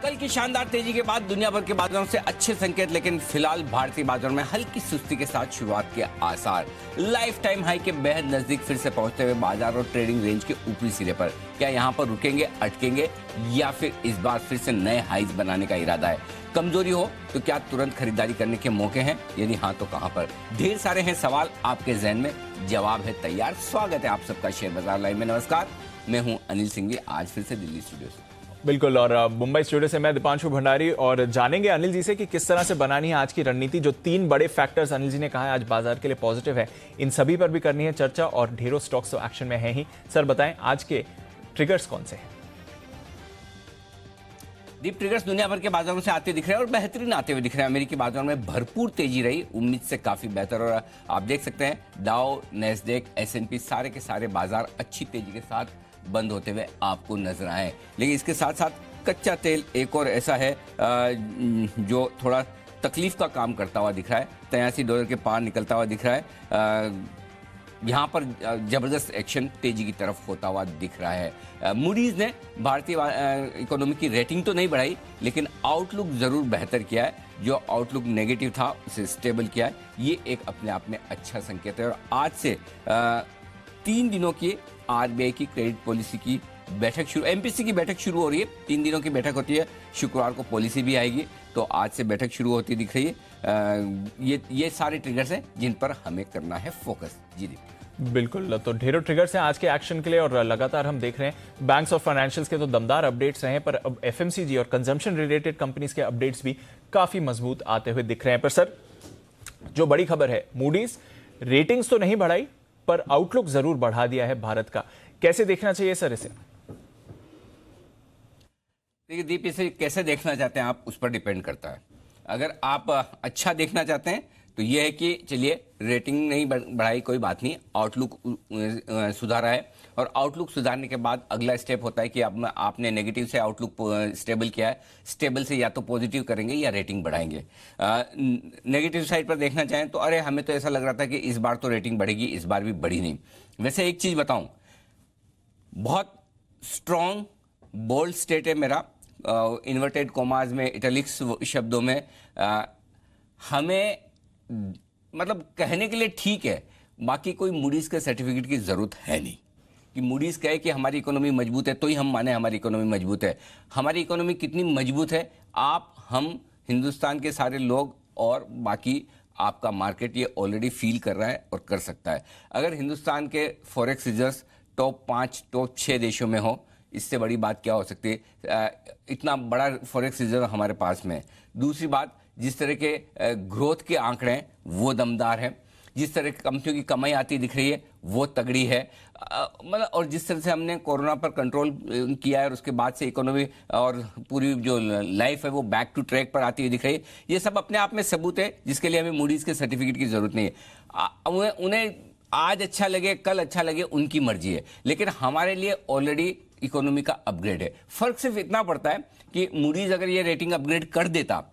कल की शानदार तेजी के बाद दुनिया भर के बाजारों से अच्छे संकेत, लेकिन फिलहाल भारतीय बाजार में हल्की सुस्ती के साथ शुरुआत के आसार। लाइफ टाइम हाई के बेहद नजदीक फिर से पहुंचते हुए बाजार और ट्रेडिंग रेंज के ऊपरी सिरे पर। क्या यहां पर रुकेंगे, अटकेंगे या फिर इस बार फिर से नए हाईज बनाने का इरादा है? कमजोरी हो तो क्या तुरंत खरीदारी करने के मौके हैं? यदि हाँ तो कहां पर? ढेर सारे हैं सवाल आपके जहन में, जवाब है तैयार। स्वागत है आप सबका शेयर बाजार लाइव में। नमस्कार, मैं हूं अनिल सिंघवी, आज फिर से दिल्ली स्टूडियो से। बिल्कुल, और मुंबई स्टूडियो से मैं दीपांशु भंडारी, और जानेंगे अनिल जी से कि किस तरह से बनानी है आज की रणनीति। जो 3 बड़े फैक्टर्स अनिल जी ने कहा है आज बाजार के लिए पॉजिटिव है, इन सभी पर भी करनी है चर्चा, और ढेरों स्टॉक्स तो एक्शन में है ही। सर बताएं आज के ट्रिगर्स कौन से हैं? दीप, ट्रिगर्स दुनिया भर के बाजारों से आते दिख रहे हैं और बेहतरीन आते हुए दिख रहे हैं। अमेरिकी बाजारों में भरपूर तेजी रही, उम्मीद से काफी बेहतर। और आप देख सकते हैं डाउ, नैस्डैक, S&P सारे के सारे बाजार अच्छी तेजी के साथ बंद होते हुए आपको नजर आए। लेकिन इसके साथ साथ कच्चा तेल एक और ऐसा है जो थोड़ा तकलीफ का काम करता हुआ दिख रहा है। $83 के पार निकलता हुआ दिख रहा है। यहाँ पर जबरदस्त एक्शन तेजी की तरफ होता हुआ दिख रहा है। मूडीज ने भारतीय इकोनॉमी की रेटिंग तो नहीं बढ़ाई, लेकिन आउटलुक जरूर बेहतर किया है। जो आउटलुक नेगेटिव था उसे स्टेबल किया है। ये एक अपने आप में अच्छा संकेत है। और आज से 3 दिनों की RBI की क्रेडिट पॉलिसी की बैठक शुरू, MPC की बैठक शुरू हो रही है। 3 दिनों की बैठक होती है, शुक्रवार को पॉलिसी भी आएगी, तो आज से बैठक शुरू होती दिख रही है। ये सारे ट्रिगर्स हैं जिन पर हमें करना है फोकस। जी बिल्कुल, तो ढेरों ट्रिगर्स हैं आज के एक्शन के लिए, और लगातार हम देख रहे हैं बैंक्स और फाइनेंशियल्स के तो दमदार अपडेट्स रहे, पर अब FMCG और कंजम्पशन रिलेटेड कंपनीज के अपडेट्स भी काफी मजबूत आते हुए दिख रहे हैं। पर सर, जो बड़ी खबर है, मूडीज रेटिंग्स तो नहीं बढ़ाई पर आउटलुक जरूर बढ़ा दिया है भारत का। कैसे देखना चाहिए सर इसे? देखिए दीप, इसे कैसे देखना चाहते हैं आप, उस पर डिपेंड करता है। अगर आप अच्छा देखना चाहते हैं तो यह है कि चलिए रेटिंग नहीं बढ़ाई, कोई बात नहीं, आउटलुक सुधारा है। और आउटलुक सुधारने के बाद अगला स्टेप होता है कि आपने नेगेटिव से आउटलुक स्टेबल किया है, स्टेबल से या तो पॉजिटिव करेंगे या रेटिंग बढ़ाएंगे। नेगेटिव साइड पर देखना चाहें तो अरे हमें तो ऐसा लग रहा था कि इस बार तो रेटिंग बढ़ेगी, इस बार भी बढ़ी नहीं। वैसे एक चीज बताऊं, बहुत स्ट्रॉन्ग बोल्ड स्टेट है मेरा, इन्वर्टेड कोमाज में, इटैलिक्स शब्दों में, हमें मतलब कहने के लिए ठीक है, बाकी कोई मूडीज के सर्टिफिकेट की जरूरत है नहीं कि मूडीज कहे कि हमारी इकोनॉमी मजबूत है तो ही हम माने हमारी इकोनॉमी मजबूत है। हमारी इकोनॉमी कितनी मजबूत है, आप, हम, हिंदुस्तान के सारे लोग और बाकी आपका मार्केट ये ऑलरेडी फील कर रहा है और कर सकता है। अगर हिंदुस्तान के फॉरेक्स रिजर्व्स टॉप 5, टॉप 6 देशों में हो, इससे बड़ी बात क्या हो सकती है? इतना बड़ा फॉरेक्स रिजर्व हमारे पास में है। दूसरी बात, जिस तरह के ग्रोथ के आंकड़े हैं वो दमदार हैं, जिस तरह की कंपनियों की कमाई आती दिख रही है वो तगड़ी है, मतलब, और जिस तरह से हमने कोरोना पर कंट्रोल किया है और उसके बाद से इकोनॉमी और पूरी जो लाइफ है वो बैक टू ट्रैक पर आती हुई दिख रही है। ये सब अपने आप में सबूत है जिसके लिए हमें मूडीज के सर्टिफिकेट की जरूरत नहीं है। उन्हें आज अच्छा लगे, कल अच्छा लगे, उनकी मर्जी है, लेकिन हमारे लिए ऑलरेडी इकोनॉमी का अपग्रेड है। फर्क सिर्फ इतना पड़ता है कि मूडीज अगर ये रेटिंग अपग्रेड कर देता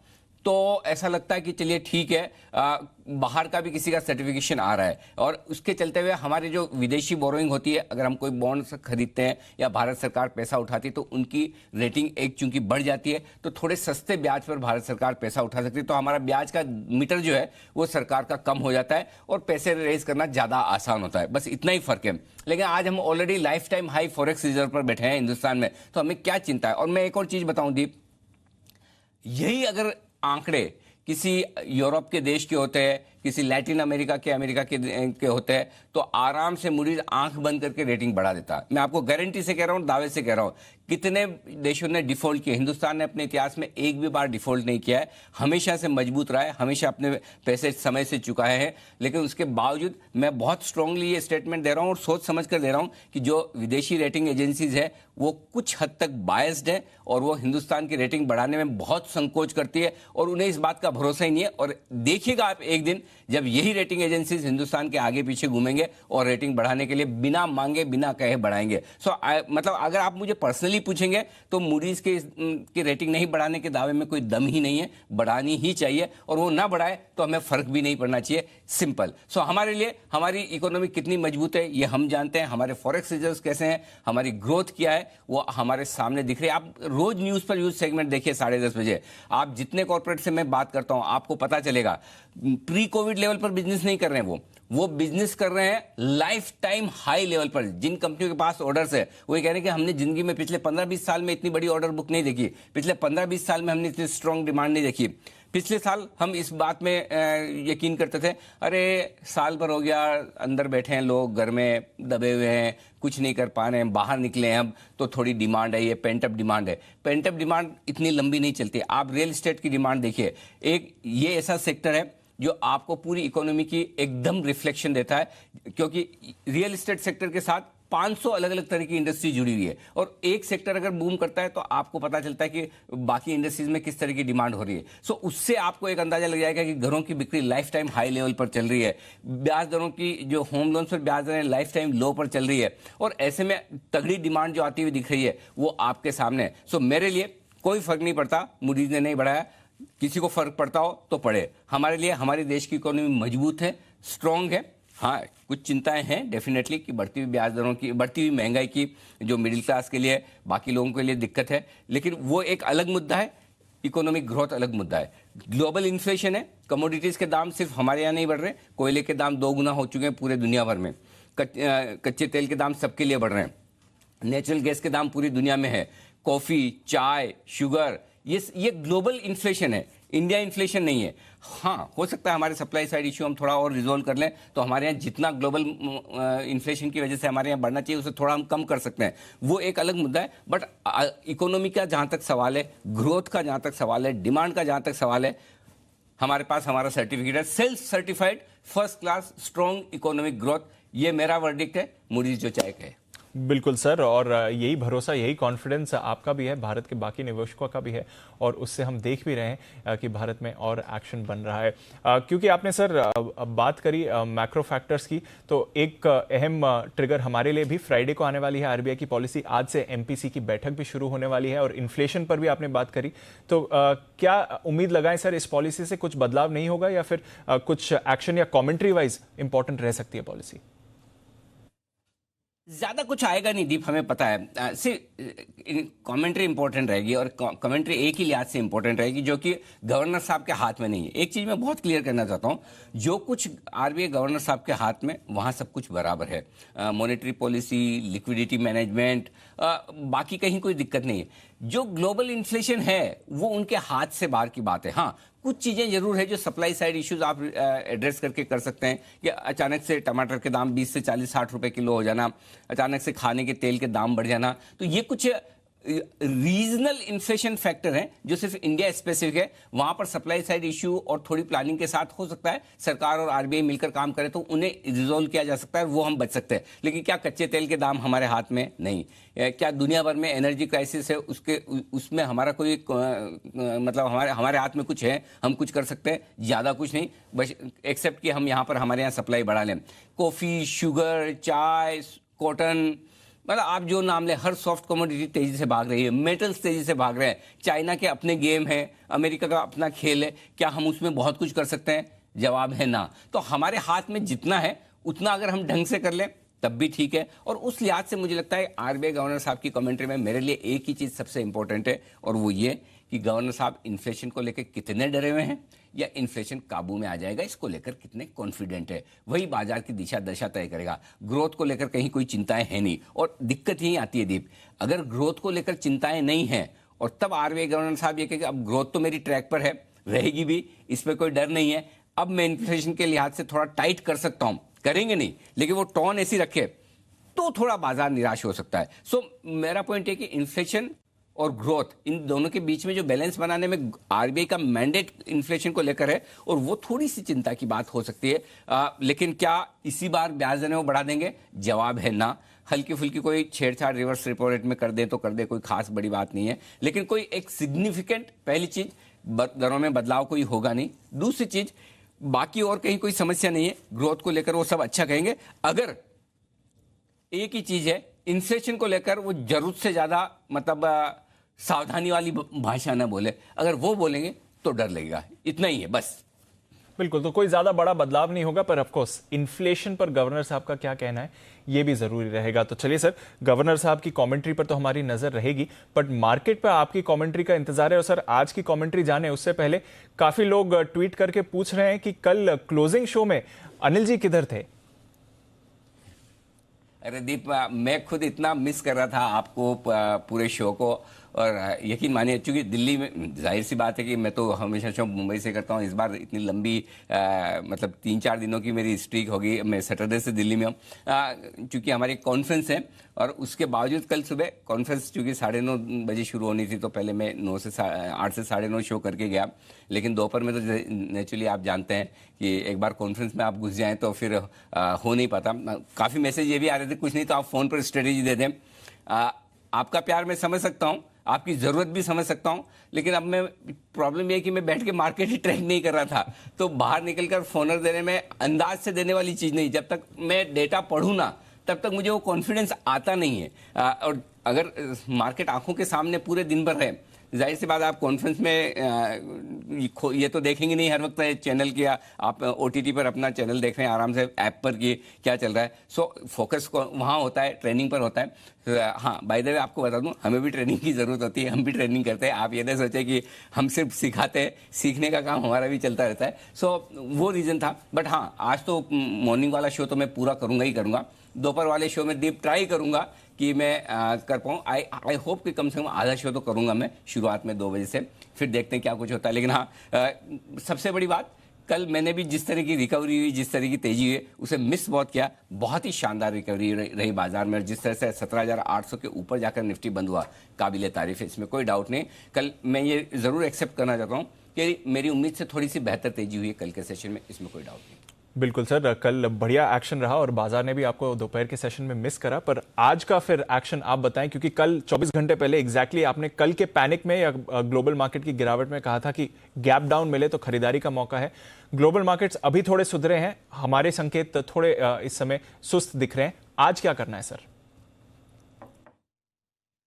तो ऐसा लगता है कि चलिए ठीक है, बाहर का भी किसी का सर्टिफिकेशन आ रहा है, और उसके चलते हुए हमारे जो विदेशी बोरोइंग होती है, अगर हम कोई बॉन्ड खरीदते हैं या भारत सरकार पैसा उठाती है तो उनकी रेटिंग एक चूंकि बढ़ जाती है तो थोड़े सस्ते ब्याज पर भारत सरकार पैसा उठा सकती है, तो हमारा ब्याज का मीटर जो है वो सरकार का कम हो जाता है और पैसे रेज करना ज्यादा आसान होता है। बस इतना ही फर्क है। लेकिन आज हम already life time high forex reserve पर बैठे हैं हिंदुस्तान में, तो हमें क्या चिंता है? और मैं एक और चीज बताऊं दीप, यही अगर आंकड़े किसी यूरोप के देश के होते हैं, किसी लैटिन अमेरिका के होते हैं, तो आराम से मूडीज आंख बंद करके रेटिंग बढ़ा देता। मैं आपको गारंटी से कह रहा हूं, दावे से कह रहा हूं। कितने देशों ने डिफॉल्ट किए, हिंदुस्तान ने अपने इतिहास में एक भी बार डिफॉल्ट नहीं किया है, हमेशा से मजबूत रहा है, हमेशा अपने पैसे समय से चुकाए हैं। लेकिन उसके बावजूद मैं बहुत स्ट्रांगली ये स्टेटमेंट दे रहा हूं और सोच समझ कर दे रहा हूं कि जो विदेशी रेटिंग एजेंसीज है वो कुछ हद तक बायस्ड है और वो हिंदुस्तान की रेटिंग बढ़ाने में बहुत संकोच करती है और उन्हें इस बात का भरोसा ही नहीं है। और देखिएगा आप एक दिन जब यही रेटिंग एजेंसीज हिंदुस्तान के आगे पीछे घूमेंगे और रेटिंग बढ़ाने के लिए बिना मांगे बिना कहे बढ़ाएंगे। मतलब अगर आप मुझे पर्सनली पूछेंगे तो मूडीज की रेटिंग नहीं बढ़ाने के दावे में कोई दम ही नहीं है, बढ़ानी ही चाहिए, और वो ना बढ़ाए तो हमें फर्क भी नहीं पड़ना चाहिए, सिंपल। हमारे लिए हमारी इकोनॉमी कितनी मजबूत है ये हम जानते हैं, हमारे फॉरेक्स रिजर्व्स कैसे हैं, हमारी ग्रोथ क्या है वो हमारे सामने दिख रही है। आप रोज न्यूज पर यूज सेगमेंट देखिए 10:30 बजे, आप जितने कॉर्पोरेट से मैं बात करता हूं आपको पता चलेगा प्री कोविड लेवल पर बिजनेस नहीं कर रहे हैं, वो बिजनेस कर रहे हैं लाइफ टाइम हाई लेवल पर। जिन कंपनियों के पास ऑर्डर्स है वो ये कह रहे हैं कि हमने जिंदगी में पिछले 15-20 साल में इतनी बड़ी ऑर्डर बुक नहीं देखी, पिछले 15-20 साल में हमने इतनी स्ट्रांग डिमांड नहीं देखी। पिछले साल हम इस बात में यकीन करते थे, अरे साल भर हो गया अंदर बैठे हैं लोग, घर में दबे हुए हैं, कुछ नहीं कर पा रहे हैं, बाहर निकले हैं अब तो थोड़ी डिमांड है, ये पेंट अप डिमांड है। पेंट अप डिमांड इतनी लंबी नहीं चलती। आप रियल एस्टेट की डिमांड देखिए, एक ये ऐसा सेक्टर है जो आपको पूरी इकोनॉमी की एकदम रिफ्लेक्शन देता है, क्योंकि रियल एस्टेट सेक्टर के साथ 500 अलग अलग तरह की इंडस्ट्री जुड़ी हुई है, और एक सेक्टर अगर बूम करता है तो आपको पता चलता है कि बाकी इंडस्ट्रीज में किस तरह की डिमांड हो रही है। उससे आपको एक अंदाजा लग जाएगा कि घरों की बिक्री लाइफ टाइम हाई लेवल पर चल रही है, ब्याज दरों की जो होम लोन पर ब्याज दरें लाइफ टाइम लो पर चल रही है, और ऐसे में तगड़ी डिमांड जो आती हुई दिख रही है वो आपके सामने है। मेरे लिए कोई फर्क नहीं पड़ता मूडीज ने नहीं बढ़ाया, किसी को फर्क पड़ता हो तो पड़े। हमारे लिए हमारे देश की इकोनॉमी मजबूत है, स्ट्रांग है। हाँ, कुछ चिंताएं हैं डेफिनेटली कि बढ़ती हुई ब्याज दरों की, बढ़ती हुई महंगाई की जो मिडिल क्लास के लिए, बाकी लोगों के लिए दिक्कत है, लेकिन वो एक अलग मुद्दा है, इकोनॉमिक ग्रोथ अलग मुद्दा है। ग्लोबल इन्फ्लेशन है, कमोडिटीज के दाम सिर्फ हमारे यहाँ नहीं बढ़ रहे, कोयले के दाम 2 गुना हो चुके हैं पूरे दुनिया भर में, कच्चे तेल के दाम सबके लिए बढ़ रहे हैं, नेचुरल गैस के दाम पूरी दुनिया में है, कॉफी, चाय, शुगर, ये ग्लोबल इन्फ्लेशन है, इंडिया इन्फ्लेशन नहीं है। हाँ, हो सकता है हमारे सप्लाई साइड इश्यू हम थोड़ा और रिजोल्व कर लें तो हमारे यहाँ जितना ग्लोबल इन्फ्लेशन की वजह से हमारे यहाँ बढ़ना चाहिए उसे थोड़ा हम कम कर सकते हैं, वो एक अलग मुद्दा है। बट इकोनॉमी का जहाँ तक सवाल है, ग्रोथ का जहाँ तक सवाल है, डिमांड का जहाँ तक सवाल है, हमारे पास हमारा सर्टिफिकेट है, self certified first class strong economic growth. ये मेरा वर्डिक्ट है, मूडीज जो चाहे कहे। बिल्कुल सर, और यही भरोसा, यही कॉन्फिडेंस आपका भी है, भारत के बाकी निवेशकों का भी है, और उससे हम देख भी रहे हैं कि भारत में और एक्शन बन रहा है। क्योंकि आपने सर बात करी मैक्रो फैक्टर्स की, तो एक अहम ट्रिगर हमारे लिए भी फ्राइडे को आने वाली है आरबीआई की पॉलिसी। आज से एमपीसी की बैठक भी शुरू होने वाली है, और इन्फ्लेशन पर भी आपने बात करी, तो क्या उम्मीद लगाएं सर इस पॉलिसी से कुछ बदलाव नहीं होगा, या फिर कुछ एक्शन या कॉमेंट्री वाइज इंपॉर्टेंट रह सकती है पॉलिसी? ज्यादा कुछ आएगा नहीं दीप, हमें पता है। सिर्फ कमेंट्री इंपॉर्टेंट रहेगी, और कमेंट्री एक ही लिहाज से इंपॉर्टेंट रहेगी जो कि गवर्नर साहब के हाथ में नहीं है। एक चीज मैं बहुत क्लियर करना चाहता हूं, जो कुछ आरबीआई गवर्नर साहब के हाथ में, वहां सब कुछ बराबर है। मॉनेटरी पॉलिसी, लिक्विडिटी मैनेजमेंट, बाकी कहीं कोई दिक्कत नहीं है। जो ग्लोबल इन्फ्लेशन है वो उनके हाथ से बाहर की बात है। हाँ, कुछ चीजें जरूर है जो सप्लाई साइड इश्यूज आप एड्रेस करके कर सकते हैं, कि अचानक से टमाटर के दाम 20 से 40-60 रुपए किलो हो जाना, अचानक से खाने के तेल के दाम बढ़ जाना, तो ये कुछ रीजनल इन्फ्लेशन फैक्टर हैं जो सिर्फ इंडिया स्पेसिफिक है। वहां पर सप्लाई साइड इश्यू और थोड़ी प्लानिंग के साथ हो सकता है सरकार और आरबीआई मिलकर काम करे तो उन्हें रिजोल्व किया जा सकता है, वो हम बच सकते हैं। लेकिन क्या कच्चे तेल के दाम हमारे हाथ में नहीं, क्या दुनिया भर में एनर्जी क्राइसिस है, उसमें हमारा कोई मतलब हमारे हाथ में कुछ है, हम कुछ कर सकते हैं? ज्यादा कुछ नहीं, बस एक्सेप्ट कि हम यहाँ पर हमारे यहाँ सप्लाई बढ़ा लें। कॉफी, शुगर, चाय, कॉटन, मतलब आप जो नाम ले, हर सॉफ्ट कमोडिटी तेजी से भाग रही है, मेटल्स तेजी से भाग रहे हैं। चाइना के अपने गेम है, अमेरिका का अपना खेल है, क्या हम उसमें बहुत कुछ कर सकते हैं? जवाब है ना। तो हमारे हाथ में जितना है उतना अगर हम ढंग से कर लें तब भी ठीक है। और उस लिहाज से मुझे लगता है आरबीआई गवर्नर साहब की कमेंट्री में मेरे लिए एक ही चीज सबसे इंपॉर्टेंट है, और वो ये कि गवर्नर साहब इन्फ्लेशन को लेकर कितने डरे हुए हैं, या इन्फ्लेशन काबू में आ जाएगा इसको लेकर कितने कॉन्फिडेंट है, वही बाजार की दिशा दशा तय करेगा। ग्रोथ को लेकर कहीं कोई चिंताएं है नहीं, और दिक्कत यही आती है दीप, अगर ग्रोथ को लेकर चिंताएं नहीं है और तब आरबीआई गवर्नर साहब ये कहेंगे अब ग्रोथ तो मेरी ट्रैक पर है, रहेगी भी, इस पर कोई डर नहीं है, अब मैं इन्फ्लेशन के लिहाज से थोड़ा टाइट कर सकता हूं, करेंगे नहीं, लेकिन वो टोन ऐसी रखे तो थोड़ा बाजार निराश हो सकता है। मेरा पॉइंट है कि इन्फ्लेशन और ग्रोथ, इन दोनों के बीच में जो बैलेंस बनाने में आरबीआई का मैंडेट इन्फ्लेशन को लेकर है, और वो थोड़ी सी चिंता की बात हो सकती है। लेकिन क्या इसी बार ब्याज दरें वो बढ़ा देंगे? जवाब है ना। हल्की फुल्की कोई छेड़छाड़ रिवर्स रेपो रेट में कर दे तो कर दे, कोई खास बड़ी बात नहीं है, लेकिन कोई एक सिग्निफिकेंट, पहली चीज दरों में बदलाव कोई होगा नहीं। दूसरी चीज, बाकी और कहीं कोई समस्या नहीं है, ग्रोथ को लेकर वो सब अच्छा कहेंगे। अगर एक ही चीज है, इन्फ्लेशन को लेकर वो जरूरत से ज्यादा मतलब सावधानी वाली भाषा ना बोले, अगर वो बोलेंगे तो डर लगेगा, इतना ही है बस। बिल्कुल, तो कोई ज्यादा बड़ा बदलाव नहीं होगा, पर ऑफकोर्स इन्फ्लेशन पर गवर्नर साहब का क्या कहना है ये भी जरूरी रहेगा। तो चलिए सर, गवर्नर साहब की कमेंट्री पर तो हमारी नजर रहेगी, बट मार्केट पर आपकी कमेंट्री का इंतजार है। और सर, आज की कमेंट्री जाने उससे पहले काफी लोग ट्वीट करके पूछ रहे हैं कि कल क्लोजिंग शो में अनिल जी किधर थे? अरे दीप, मैं खुद इतना मिस कर रहा था आपको, पूरे शो को। और यकीन मानिए, चूंकि दिल्ली में जाहिर सी बात है कि मैं तो हमेशा शो मुंबई से करता हूँ, इस बार इतनी लंबी मतलब 3-4 दिनों की मेरी स्ट्रीक होगी, मैं सैटरडे से दिल्ली में हूँ। चूंकि हमारी कॉन्फ्रेंस है और उसके बावजूद कल सुबह कॉन्फ्रेंस चूंकि 9:30 बजे शुरू होनी थी, तो पहले मैं 8 से 9:30 शो करके गया। लेकिन दोपहर में तो नेचुरली आप जानते हैं कि एक बार कॉन्फ्रेंस में आप घुस जाएं तो फिर हो नहीं पाता। काफ़ी मैसेज ये भी आ रहे थे, कुछ नहीं तो आप फ़ोन पर स्ट्रेटेजी दे दें। आपका प्यार मैं समझ सकता हूँ, आपकी ज़रूरत भी समझ सकता हूँ, लेकिन अब मैं प्रॉब्लम ये है कि मैं बैठ के मार्केट ही ट्रैक नहीं कर रहा था, तो बाहर निकलकर फोनर देने में अंदाज से देने वाली चीज़ नहीं। जब तक मैं डेटा पढ़ूँ ना, तब तक मुझे वो कॉन्फिडेंस आता नहीं है। और अगर मार्केट आंखों के सामने पूरे दिन भर है, जाहिर सी बात आप कॉन्फ्रेंस में ये तो देखेंगे नहीं हर वक्त चैनल किया, आप ओटीटी पर अपना चैनल देख रहे हैं आराम से ऐप पर कि क्या चल रहा है। सो फोकस वहाँ होता है, ट्रेनिंग पर होता है। हाँ, बाय द वे आपको बता दूं, हमें भी ट्रेनिंग की ज़रूरत होती है, हम भी ट्रेनिंग करते हैं। आप ये ना सोचें कि हम सिर्फ सिखाते हैं, सीखने का काम हमारा भी चलता रहता है। सो वो रीज़न था। बट हाँ, आज तो मॉर्निंग वाला शो तो मैं पूरा करूँगा ही करूँगा। दोपहर वाले शो में डीप ट्राई करूँगा कि मैं कर पाऊँ। आई होप कि कम से कम आधा शो तो करूँगा मैं शुरुआत में 2 बजे से, फिर देखते हैं क्या कुछ होता है। लेकिन हाँ, सबसे बड़ी बात, कल मैंने भी जिस तरह की रिकवरी हुई, जिस तरह की तेजी हुई, उसे मिस बहुत किया। बहुत ही शानदार रिकवरी रही बाजार में, और जिस तरह से 17,800 के ऊपर जाकर निफ्टी बंद हुआ, काबिले तारीफ है, इसमें कोई डाउट नहीं। कल मैं ये ज़रूर एक्सेप्ट करना चाहता हूँ कि मेरी उम्मीद से थोड़ी सी बेहतर तेजी हुई है कल के सेशन में, इसमें कोई डाउट नहीं। बिल्कुल सर, कल बढ़िया एक्शन रहा और बाजार ने भी आपको दोपहर के सेशन में मिस करा, पर आज का फिर एक्शन आप बताएं, क्योंकि कल 24 घंटे पहले एग्जैक्टली आपने कल के पैनिक में या ग्लोबल मार्केट की गिरावट में कहा था कि गैप डाउन मिले तो खरीदारी का मौका है। ग्लोबल मार्केट्स अभी थोड़े सुधरे हैं, हमारे संकेत थोड़े इस समय सुस्त दिख रहे हैं। आज क्या करना है सर?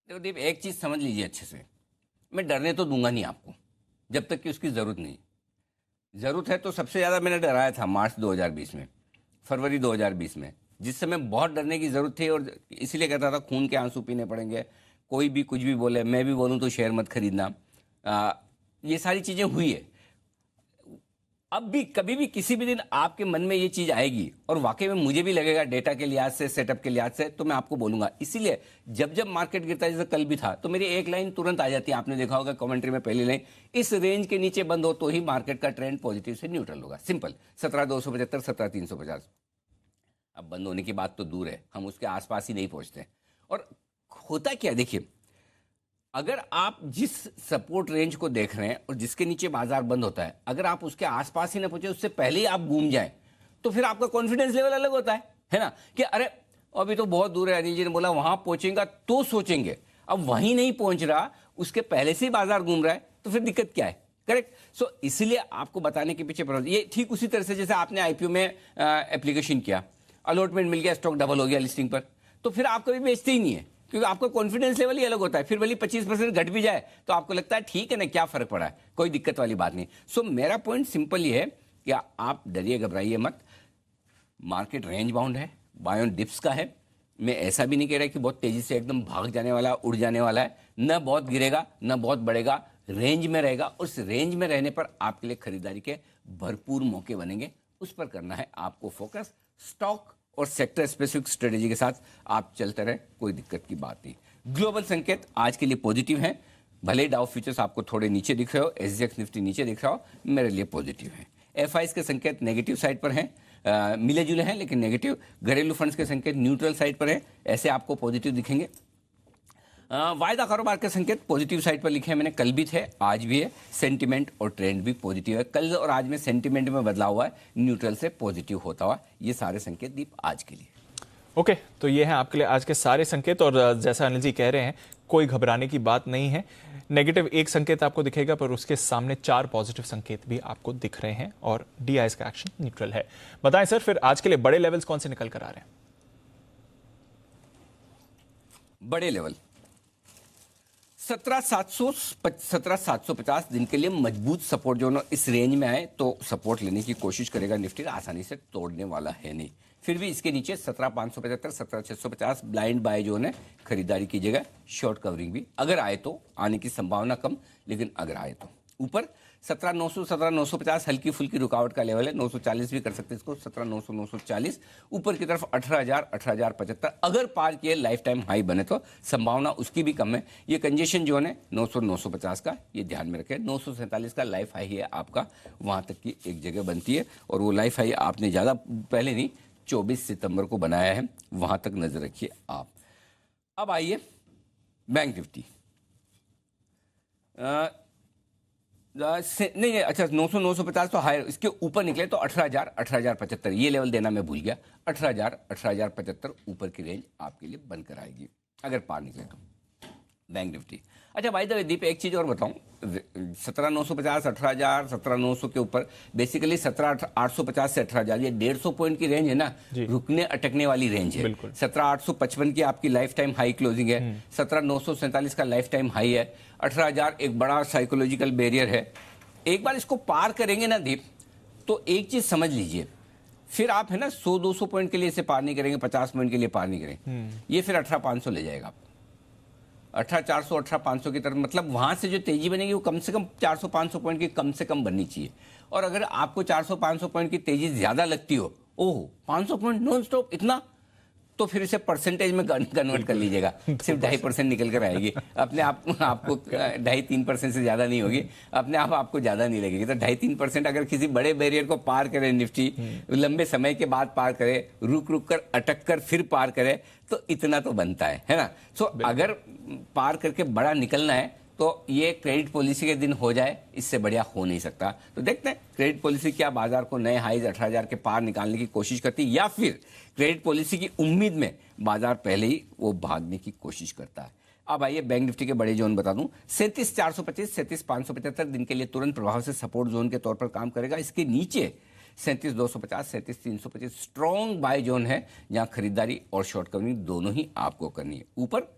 देखो दीप, एक चीज समझ लीजिए अच्छे से, मैं डरने तो दूंगा नहीं आपको जब तक कि उसकी जरूरत नहीं। जरूरत है तो सबसे ज्यादा मैंने डराया था मार्च 2020 में, फरवरी 2020 में, जिस समय बहुत डरने की जरूरत थी। और इसीलिए कहता था खून के आंसू पीने पड़ेंगे, कोई भी कुछ भी बोले, मैं भी बोलूं तो शेयर मत खरीदना। ये सारी चीजें हुई है। अब भी कभी भी किसी भी दिन आपके मन में ये चीज आएगी और वाकई में मुझे भी लगेगा डेटा के लिहाज से, सेटअप के लिहाज से, तो मैं आपको बोलूंगा। इसीलिए जब जब मार्केट गिरता है, जैसे कल भी था, तो मेरी एक लाइन तुरंत आ जाती है, आपने देखा होगा कमेंट्री में पहली लाइन, इस रेंज के नीचे बंद हो तो ही मार्केट का ट्रेंड पॉजिटिव से न्यूट्रल होगा। सिंपल, 17,275, 17,350। अब बंद होने की बात तो दूर है, हम उसके आसपास ही नहीं पहुंचते। और होता क्या, देखिए, अगर आप जिस सपोर्ट रेंज को देख रहे हैं और जिसके नीचे बाजार बंद होता है, अगर आप उसके आसपास ही ना पहुंचे, उससे पहले ही आप घूम जाएं, तो फिर आपका कॉन्फिडेंस लेवल अलग होता है ना, कि अरे अभी तो बहुत दूर है, अनिल जी ने बोला वहां पहुंचेगा तो सोचेंगे। अब वहीं नहीं पहुंच रहा, उसके पहले से ही बाजार घूम रहा है, तो फिर दिक्कत क्या है? करेक्ट। सो इसलिए आपको बताने के पीछे ये ठीक उसी तरह से जैसे आपने आईपीओ में एप्लीकेशन किया, अलॉटमेंट मिल गया, स्टॉक डबल हो गया लिस्टिंग पर, तो फिर आप कभी बेचते ही नहीं है, क्योंकि आपका कॉन्फिडेंस लेवल ही अलग होता है। फिर भले 25% घट भी जाए तो आपको लगता है ठीक है ना, क्या फर्क पड़ा है, कोई दिक्कत वाली बात नहीं। सो मेरा पॉइंट सिंपल ये है कि आप डरिए, घबराइए मत। मार्केट रेंज बाउंड है, बाय ऑन डिप्स का है। मैं ऐसा भी नहीं कह रहा कि बहुत तेजी से एकदम भाग जाने वाला, उड़ जाने वाला है, न बहुत गिरेगा न बहुत बढ़ेगा, रेंज में रहेगा। उस रेंज में रहने पर आपके लिए खरीदारी के भरपूर मौके बनेंगे। उस पर करना है आपको फोकस। स्टॉक और सेक्टर स्पेसिफिक स्ट्रेटेजी के साथ आप चलते रहे, कोई दिक्कत की बात नहीं। ग्लोबल संकेत आज के लिए पॉजिटिव हैं, भले ही डाउ फ्यूचर्स आपको थोड़े नीचे दिख रहे हो, एसजीएक्स निफ्टी नीचे दिख रहा हो, मेरे लिए पॉजिटिव है। एफआईज के संकेत नेगेटिव साइड पर हैं, मिले जुले हैं लेकिन नेगेटिव। घरेलू फंड्स के संकेत न्यूट्रल साइड पर हैं, ऐसे आपको पॉजिटिव दिखेंगे। वायदा कारोबार के संकेत पॉजिटिव साइड पर लिखे हैं मैंने, कल भी थे आज भी है। सेंटिमेंट और ट्रेंड भी पॉजिटिव है, कल और आज में सेंटिमेंट में बदलाव हुआ है, न्यूट्रल से पॉजिटिव होता हुआ, ये सारे संकेत दीप आज के लिए। ओके, तो ये है आपके लिए आज के सारे संकेत। और जैसा अनिल जी कह रहे हैं, कोई घबराने की बात नहीं है। नेगेटिव एक संकेत आपको दिखेगा, पर उसके सामने 4 पॉजिटिव संकेत भी आपको दिख रहे हैं और DIs का एक्शन न्यूट्रल है। बताएं सर, फिर आज के लिए बड़े लेवल्स कौन से निकल कर आ रहे हैं? बड़े लेवल 17,750 दिन के लिए मजबूत सपोर्ट जो इस रेंज में आए तो सपोर्ट लेने की कोशिश करेगा निफ्टी, आसानी से तोड़ने वाला है नहीं। फिर भी इसके नीचे 17,575, 17,650 ब्लाइंड बाय जोन है, खरीदारी कीजिएगा। शॉर्ट कवरिंग भी अगर आए तो, आने की संभावना कम, लेकिन अगर आए तो। ऊपर 17,900, 17,950 हल्की फुल्की रुकावट का लेवल है, 940 भी कर सकते हैं इसको, 17,900, 940। ऊपर की तरफ 18,000, 18,075 अगर पार किए लाइफ टाइम हाई बने तो संभावना उसकी भी कम है। ये कंजेशन जोन है 900, 950 का, ये ध्यान में रखें। 947 का लाइफ हाई है आपका, वहां तक की एक जगह बनती है, और वो लाइफ हाई आपने ज्यादा पहले नहीं 24 सितंबर को बनाया है, वहां तक नजर रखिए आप। अब आइए बैंक निफ्टी। नहीं, अच्छा 900, 950 तो हायर, इसके ऊपर निकले तो 18,000, 18,075 ये लेवल देना मैं भूल गया। 18,000, 18,075 ऊपर की रेंज आपके लिए बनकर आएगी अगर पार निकले तो बैंक निफ्टी। अच्छा भाई द दीप, एक चीज और बताऊं, 17,950, 18,000, 17,900 के ऊपर बेसिकली 17,850 से 18,000, ये 150 पॉइंट की रेंज है ना, रुकने अटकने वाली रेंज है। 17,855 की आपकी लाइफ टाइम हाई क्लोजिंग है, 17,947 का लाइफ टाइम हाई है, 18,000 एक बड़ा साइकोलॉजिकल बैरियर है। एक बार इसको पार करेंगे ना दीप, तो एक चीज समझ लीजिए, फिर आप है ना 100-200 पॉइंट के लिए इसे पार नहीं करेंगे, 50 पॉइंट के लिए पार नहीं करेंगे, ये फिर 18,500 ले जाएगा आप, 18,400, 18,500 की तरफ। मतलब वहां से जो तेजी बनेगी वो कम से कम 400-500 पॉइंट की कम से कम बननी चाहिए। और अगर आपको 400-500 पॉइंट की तेजी ज्यादा लगती हो, ओह 500 पॉइंट नॉन स्टॉप इतना, तो फिर इसे परसेंटेज में कन्वर्ट कर लीजिएगा, सिर्फ 2.5% निकल कर आएगी अपने आपको 2.5-3% से ज्यादा नहीं होगी, अपने आप आपको ज्यादा नहीं लगेगी। तो 2.5-3% अगर किसी बड़े बैरियर को पार करे निफ्टी, लंबे समय के बाद पार करे, रुक रुक कर अटक कर फिर पार करे, तो इतना तो बनता है ना। सो अगर पार करके बड़ा निकलना है तो ये क्रेडिट पॉलिसी के दिन हो जाए, इससे बढ़िया हो नहीं सकता। तो देखते हैं क्रेडिट पॉलिसी क्या बाजार को नए हाईज 18,000 के पार निकालने की कोशिश करती है, या फिर क्रेडिट पॉलिसी की उम्मीद में बाजार पहले ही वो भागने की कोशिश करता है। अब आइए बैंक निफ्टी के बड़े जोन बता दूं, 37,425, 37,575 दिन के लिए तुरंत प्रभाव से सपोर्ट जोन के तौर पर काम करेगा। इसके नीचे 37,250, 37,325 स्ट्रॉन्ग बाय जोन है, जहां खरीदारी और शॉर्ट कवरिंग दोनों ही आपको करनी है। ऊपर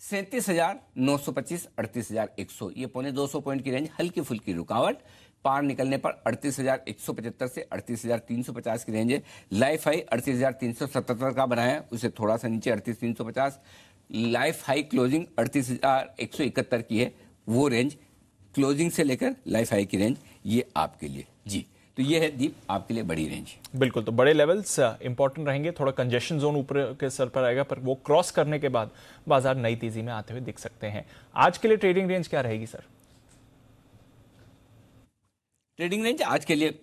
37,925, 38,100, ये 250 पॉइंट की रेंज, हल्की फुल्की रुकावट, पार निकलने पर 38,175 से 38,350 की रेंज है। लाइफ हाई 38,377 का बनाया है, उसे थोड़ा सा नीचे 38,350। लाइफ हाई क्लोजिंग 38,171 की है, वो रेंज क्लोजिंग से लेकर लाइफ हाई की रेंज ये आपके लिए जी। तो ये है दीप आपके लिए बड़ी रेंज। बिल्कुल, तो बड़े लेवल्स इंपॉर्टेंट रहेंगे। थोड़ा कंजेशन जोन ऊपर के सर पर आएगा, पर वो क्रॉस करने के बाद बाजार नई तेजी में आते हुए दिख सकते हैं। आज के लिए ट्रेडिंग रेंज क्या रहेगी सर? ट्रेडिंग रेंज आज के लिए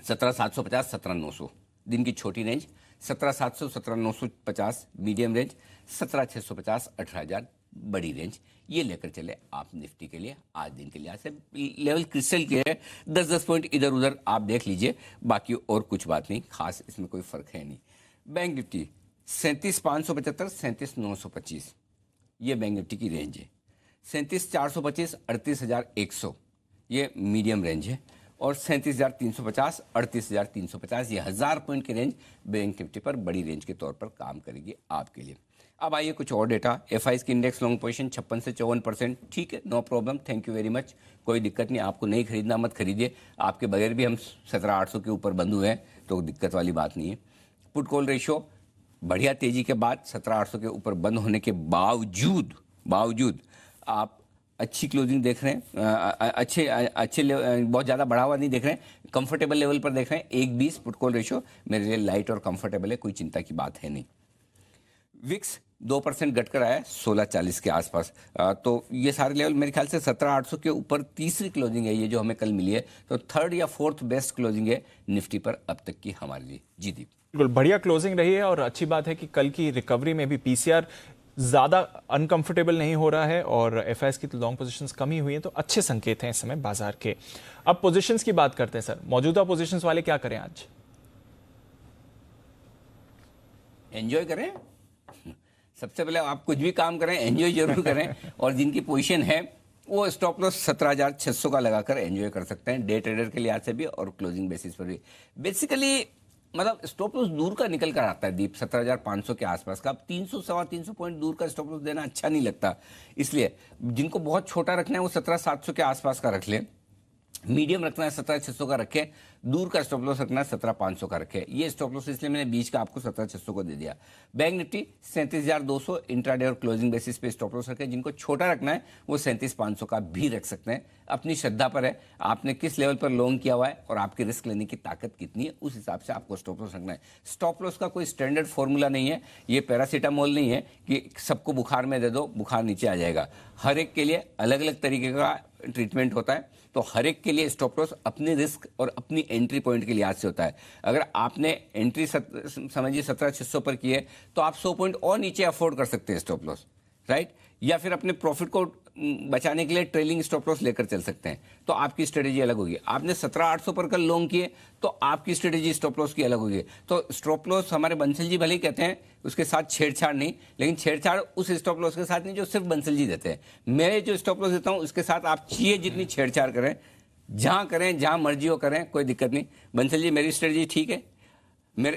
17,750, 17,900 दिन की छोटी रेंज, 17,700, 17,950 मीडियम रेंज, 17,650, 18,000 बड़ी रेंज। ये लेकर चले आप निफ्टी के लिए आज दिन के लिए। आज से लेवल क्रिस्टल क्लियर है, 10-10 पॉइंट इधर उधर आप देख लीजिए, बाकी और कुछ बात नहीं खास, इसमें कोई फर्क है नहीं। बैंक निफ्टी 37,575, 37,925 ये बैंक निफ्टी की रेंज है। 37,425, 38,100 ये मीडियम रेंज है, और 37,350, 38,350 ये 1000 पॉइंट की रेंज बैंक निफ्टी पर बड़ी रेंज के तौर पर काम करेगी आपके लिए। अब आइए कुछ और डेटा। एफआईज की इंडेक्स लॉन्ग पोजीशन 56 से 54%, ठीक है, no problem, thank you very much, कोई दिक्कत नहीं। आपको नहीं खरीदना मत खरीदिए, आपके बगैर भी हम 17,800 के ऊपर बंद हुए हैं, तो दिक्कत वाली बात नहीं है। पुट कॉल रेशियो बढ़िया तेजी के बाद 17,800 के ऊपर बंद होने के बावजूद आप अच्छी क्लोजिंग देख रहे हैं, अच्छे बहुत ज़्यादा बढ़ावा नहीं देख रहे हैं, कंफर्टेबल लेवल पर देख रहे हैं। 1.20 पुट कॉल रेशियो मेरे लिए लाइट और कंफर्टेबल है, कोई चिंता की बात है नहीं। विक्स 2% घटकर आया 1640 के आसपास। तो ये सारे लेवल मेरे ख्याल से 17,800 के ऊपर तीसरी क्लोजिंग है ये जो हमें कल मिली है, तो थर्ड या फोर्थ बेस्ट क्लोजिंग है निफ्टी पर अब तक की हमारे लिए। जी दीप, बिल्कुल बढ़िया क्लोजिंग रही है, और अच्छी बात है कि कल की रिकवरी में भी पीसीआर ज्यादा अनकंफर्टेबल नहीं हो रहा है और एफआईएस की लॉन्ग पोजीशंस कमी हुई हैं, तो अच्छे संकेत हैं इस समय बाजार के। अब पोजीशंस की बात करते हैं सर, मौजूदा पोजीशंस वाले क्या करें आज? एंजॉय करें। सबसे पहले आप कुछ भी काम करें, एंजॉय जरूर करें। और जिनकी पोजीशन है वो स्टॉप लॉस 17,600 का लगाकर एंजॉय कर सकते हैं, डे ट्रेडर के लिहाज से भी और क्लोजिंग बेसिस पर भी। बेसिकली मतलब स्टॉप लॉस दूर का निकल कर आता है दीप, 17,500 के आसपास का। अब 300 सवा 300 पॉइंट दूर का स्टॉप लॉस देना अच्छा नहीं लगता, इसलिए जिनको बहुत छोटा रखना है वो 17,700 के आसपास का रख ले, मीडियम रखना है 17,600 का रखें, दूर का स्टॉप लॉस रखना है 17,500 का रखें। ये स्टॉप लॉस इसलिए मैंने बीच का आपको 17,600 को दे दिया। बैंक निफ्टी 37,200 इंट्राडे और क्लोजिंग बेसिस पे स्टॉप लॉस रखें। जिनको छोटा रखना है वो 37,500 का भी रख सकते हैं, अपनी श्रद्धा पर है, आपने किस लेवल पर लॉन्ग किया हुआ है और आपकी रिस्क लेने की ताकत कितनी है, उस हिसाब से आपको स्टॉप लॉस रखना है। स्टॉप लॉस का कोई स्टैंडर्ड फॉर्मूला नहीं है, ये पैरासीटामोल नहीं है कि सबको बुखार में दे दो बुखार नीचे आ जाएगा। हर एक के लिए अलग अलग तरीके का ट्रीटमेंट होता है, तो हर एक के लिए स्टॉप लॉस अपनी रिस्क और अपनी एंट्री पॉइंट के लिहाज से होता है। अगर आपने एंट्री समझिए 17,600 पर की है तो आप 100 पॉइंट और नीचे अफोर्ड कर सकते हैं स्टॉप लॉस, राइट। या फिर अपने प्रॉफिट को बचाने के लिए ट्रेलिंग स्टॉप लॉस लेकर चल सकते हैं, तो आपकी स्ट्रेटेजी अलग होगी। आपने 17,800 पर कल लॉन्ग किए तो आपकी स्ट्रेटेजी स्टॉप लॉस की अलग होगी। तो स्टॉप लॉस हमारे बंसल जी भले ही कहते हैं उसके साथ छेड़छाड़ नहीं, लेकिन छेड़छाड़ उस स्टॉप लॉस के साथ नहीं जो सिर्फ बंसल जी देते हैं। मैं जो स्टॉप लॉस देता हूं उसके साथ आप चाहिए जितनी छेड़छाड़ करें, जहां करें, जहां मर्जी हो करें, कोई दिक्कत नहीं। बंसल जी मेरी स्ट्रेटेजी ठीक है,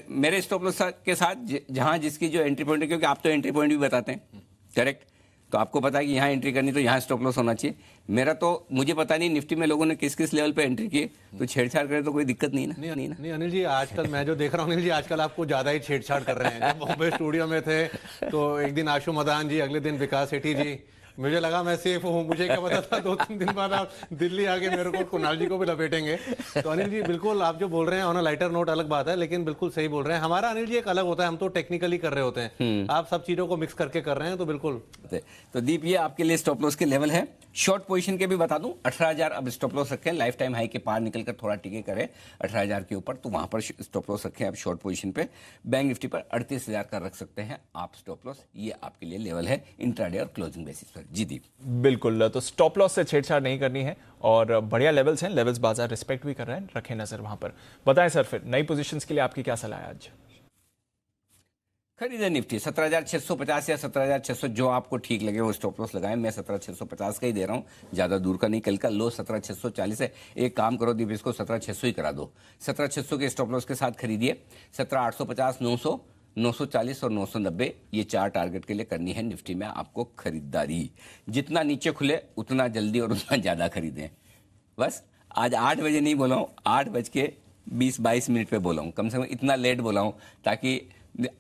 मेरे स्टॉप लॉस के साथ जहां जिसकी जो एंट्री पॉइंट है, क्योंकि आप तो एंट्री पॉइंट भी बताते हैं, करेक्ट। तो आपको पता है कि यहाँ एंट्री करनी तो यहाँ स्टॉप लॉस होना चाहिए। मेरा तो मुझे पता नहीं निफ्टी में लोगों ने किस किस लेवल पे एंट्री की, तो छेड़छाड़ करे तो कोई दिक्कत नहीं ना। नहीं अनिल जी, आजकल मैं जो देख रहा हूँ अनिल जी, आजकल आपको ज्यादा ही छेड़छाड़ कर रहे हैं। जब बॉम्बे स्टूडियो में थे तो एक दिन आशु मदान जी, अगले दिन विकास सेठी जी, मुझे लगा मैं सेफ हूँ, मुझे क्या पता था 2-3 दिन बाद आप दिल्ली आके मेरे को कुणाल जी को भी लपेटेंगे। तो अनिल जी बिल्कुल आप जो बोल रहे हैं ऑन अ लाइटर नोट अलग बात है, लेकिन बिल्कुल सही बोल रहे हैं। हमारा अनिल जी एक अलग होता है, हम तो टेक्निकली कर रहे होते हैं, आप सब चीजों को मिक्स करके कर रहे हैं, तो बिल्कुल। तो दीप ये आपके लिए स्टॉप लॉस के लेवल है। शॉर्ट पोजीशन के भी बता दूं, 18,000 अब स्टॉप लॉस रखें, लाइफ टाइम हाई के पार निकलकर थोड़ा टिके करें 18,000 के ऊपर, तो वहां पर स्टॉप लॉस रखें आप शॉर्ट पोजीशन पे। बैंक निफ्टी पर 38,000 का रख सकते हैं आप स्टॉप लॉस, ये आपके लिए लेवल है इंट्राडे और क्लोजिंग बेसिस पर। जी दीप बिल्कुल, तो स्टॉप लॉस से छेड़छाड़ नहीं करनी है और बढ़िया लेवल्स हैं, लेवल्स बाजार रिस्पेक्ट भी कर रहे हैं, रखें नजर वहां पर। बताएं सर फिर नई पोजीशंस के लिए आपकी क्या सलाह है आज? खरीदे निफ्टी 17,650 या 17,600 जो आपको ठीक लगे वो स्टॉप लॉस लगाएं। मैं 17,650 का ही दे रहा हूं, ज्यादा दूर का नहीं। कल का लो 17,640 है, एक काम करो दीप इसको 17,600 ही करा दो। 17,600 के स्टॉप लॉस के साथ खरीदिए। 17,850, 900, 940 और 990 ये 4 टारगेट के लिए करनी है निफ्टी में आपको खरीदारी। जितना नीचे खुले उतना जल्दी और उतना ज्यादा खरीदें। बस आज 8 बजे नहीं बोला हूँ, 8:20-22 पे बोला हूँ, कम से कम इतना लेट बोला हूँ ताकि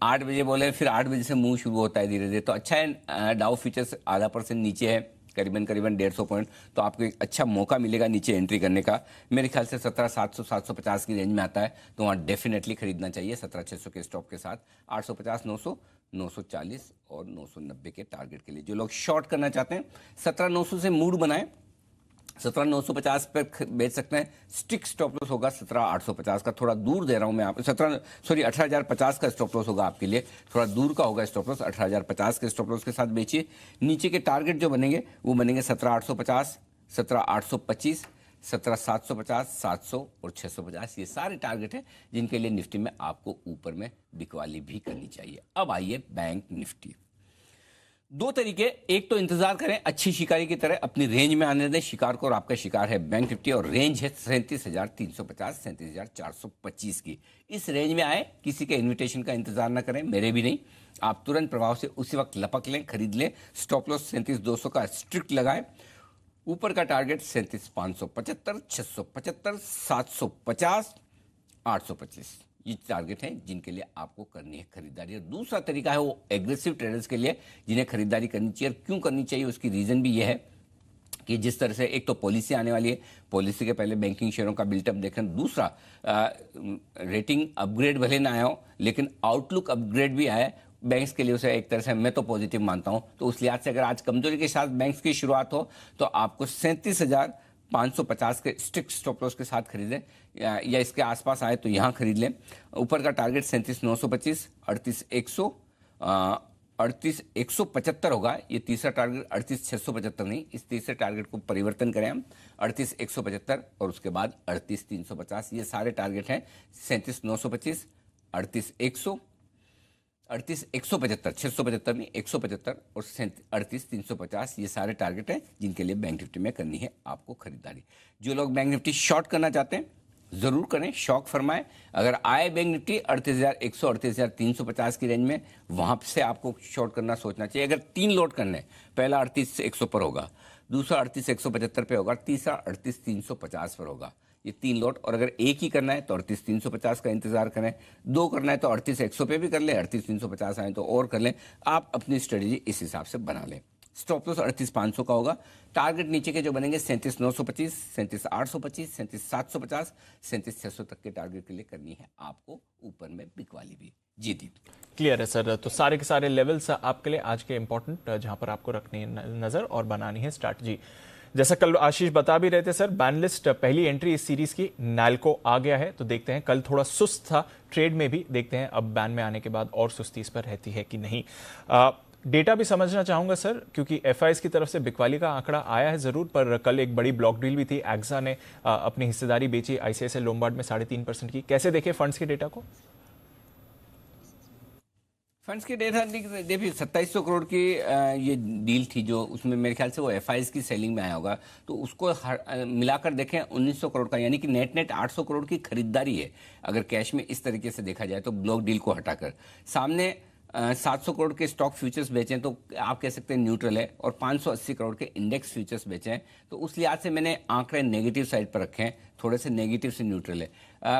8 बजे बोले फिर 8 बजे से मूव शुरू होता है धीरे धीरे। तो अच्छा है, डाउ फ्यूचर्स ½ % नीचे है, करीबन 150 पॉइंट, तो आपको एक अच्छा मौका मिलेगा नीचे एंट्री करने का। मेरे ख्याल से 17,700 750 की रेंज में आता है, तो वहाँ डेफिनेटली खरीदना चाहिए 17,600 के स्टॉप के साथ। 850, 900, 940 और 990 के टारगेट के लिए जो लोग शॉर्ट करना चाहते हैं 17,900 से मूड बनाएं, 17,950 पर बेच सकते हैं। स्टिक स्टॉप लॉस होगा 17,850 का, थोड़ा दूर दे रहा हूं मैं आप 18,050 का स्टॉप लॉस होगा आपके लिए, थोड़ा दूर का होगा स्टॉप लॉस। 18,050 के स्टॉप लॉस के साथ बेचिए। नीचे के टारगेट जो बनेंगे वो बनेंगे 17,850, 17,825, 17,750, 700 और 650। ये सारे टारगेट हैं जिनके लिए निफ्टी में आपको ऊपर में बिकवाली भी करनी चाहिए। अब आइए बैंक निफ्टी। 2 तरीके, एक तो इंतजार करें अच्छी शिकारी की तरह, अपनी रेंज में आने दें शिकार को, और आपका शिकार है बैंक निफ्टी और रेंज है 37,350 37,425 की। इस रेंज में आए, किसी के इन्विटेशन का इंतजार ना करें, मेरे भी नहीं, आप तुरंत प्रभाव से उसी वक्त लपक लें, खरीद लें। स्टॉप लॉस 37,200 का स्ट्रिक्ट लगाएं। ऊपर का टारगेट 37,575, 675, 750, 825 ये टारगेट हैं जिनके लिए आपको करनी है खरीदारी। और दूसरा तरीका है वो एग्रेसिव ट्रेडर्स के लिए जिन्हें खरीदारी करनी चाहिए। क्यों करनी चाहिए उसकी रीजन भी ये है कि जिस तरह से एक तो पॉलिसी आने वाली है, पॉलिसी के पहले बैंकिंग शेयरों का बिल्टअप देखना। दूसरा रेटिंग अपग्रेड भले ना आया हो लेकिन आउटलुक अपग्रेड भी आया है बैंक्स के लिए, उसे एक तरह से मैं तो पॉजिटिव मानता हूं। तो उस लिहाज से अगर आज कमजोरी के साथ बैंक्स की शुरुआत हो तो आपको 37,550 के स्ट्रिक्ट स्टॉप लॉस के साथ खरीदें, या इसके आसपास आए तो यहां खरीद लें। ऊपर का टारगेट 37,925, 38,100, 38,175 होगा। ये तीसरा टारगेट 38,675 नहीं, इस तीसरे टारगेट को परिवर्तन करें हम, 38,175 और उसके बाद 38,350। ये सारे टारगेट हैं 37,925, 38,100, 38,175, 675 नहीं 175 और 38,350, ये सारे टारगेट हैं जिनके लिए बैंक निफ्टी में करनी है आपको खरीदारी। जो लोग बैंक निफ्टी शॉर्ट करना चाहते हैं जरूर करें, शॉक फरमाएं। अगर आए बैंक निफ्टी 38,100, 38,350 की रेंज में, वहां से आपको शॉर्ट करना सोचना चाहिए। अगर 3 लोट करने, पहला 38,100 पर होगा, दूसरा 38,175 पे होगा, तीसरा 38,350 पर होगा, ये 3 लोट। और अगर एक ही करना है तो 38,350 का इंतजार करें, 2 करना है तो 38,100 पे भी कर लें, 38,350 आए तो और कर लें। आप अपनी स्ट्रेटेजी इस हिसाब से बना लें। स्टॉप लॉस 38,500 का होगा। टारगेट नीचे के जो बनेंगे 37,925, 37,825, 37,750, 37,600 तक के टारगेट के लिए करनी है आपको, ऊपर में बिक वाली भी। जी दी क्लियर है सर। तो सारे के सारे लेवल्स आपके लिए आज के इंपॉर्टेंट, जहां पर आपको रखनी है नजर और बनानी है स्ट्रैटेजी। जैसा कल आशीष बता भी रहे थे सर, बैन लिस्ट पहली एंट्री इस सीरीज की नैल्को आ गया है, तो देखते हैं। कल थोड़ा सुस्त था ट्रेड में भी, देखते हैं अब बैन में आने के बाद और सुस्ती इस पर रहती है कि नहीं। डेटा भी समझना चाहूंगा सर, क्योंकि एफआईएस की तरफ से बिकवाली का आंकड़ा आया है जरूर, पर कल एक बड़ी ब्लॉक डील भी थी। एक्सा ने अपनी हिस्सेदारी बेची आईसीआईसीआई लोम्बार्ड में 3.5% की। कैसे देखे फंड्स के डेटा को? फंड्स के डेटा देखिए 2700 करोड़ की ये डील थी, जो उसमें मेरे ख्याल से वो एफआईएस की सेलिंग में आया होगा, तो उसको मिलाकर देखें 1900 करोड़ का, यानी कि नेट 800 करोड़ की खरीदारी है अगर कैश में इस तरीके से देखा जाए तो, ब्लॉक डील को हटाकर। सामने 700 करोड़ के स्टॉक फ्यूचर्स बेचें तो आप कह सकते हैं न्यूट्रल है, और 580 करोड़ के इंडेक्स फ्यूचर्स बेचें तो उस लिहाज से मैंने आंकड़े नेगेटिव साइड पर रखे हैं, थोड़े से नेगेटिव से न्यूट्रल है।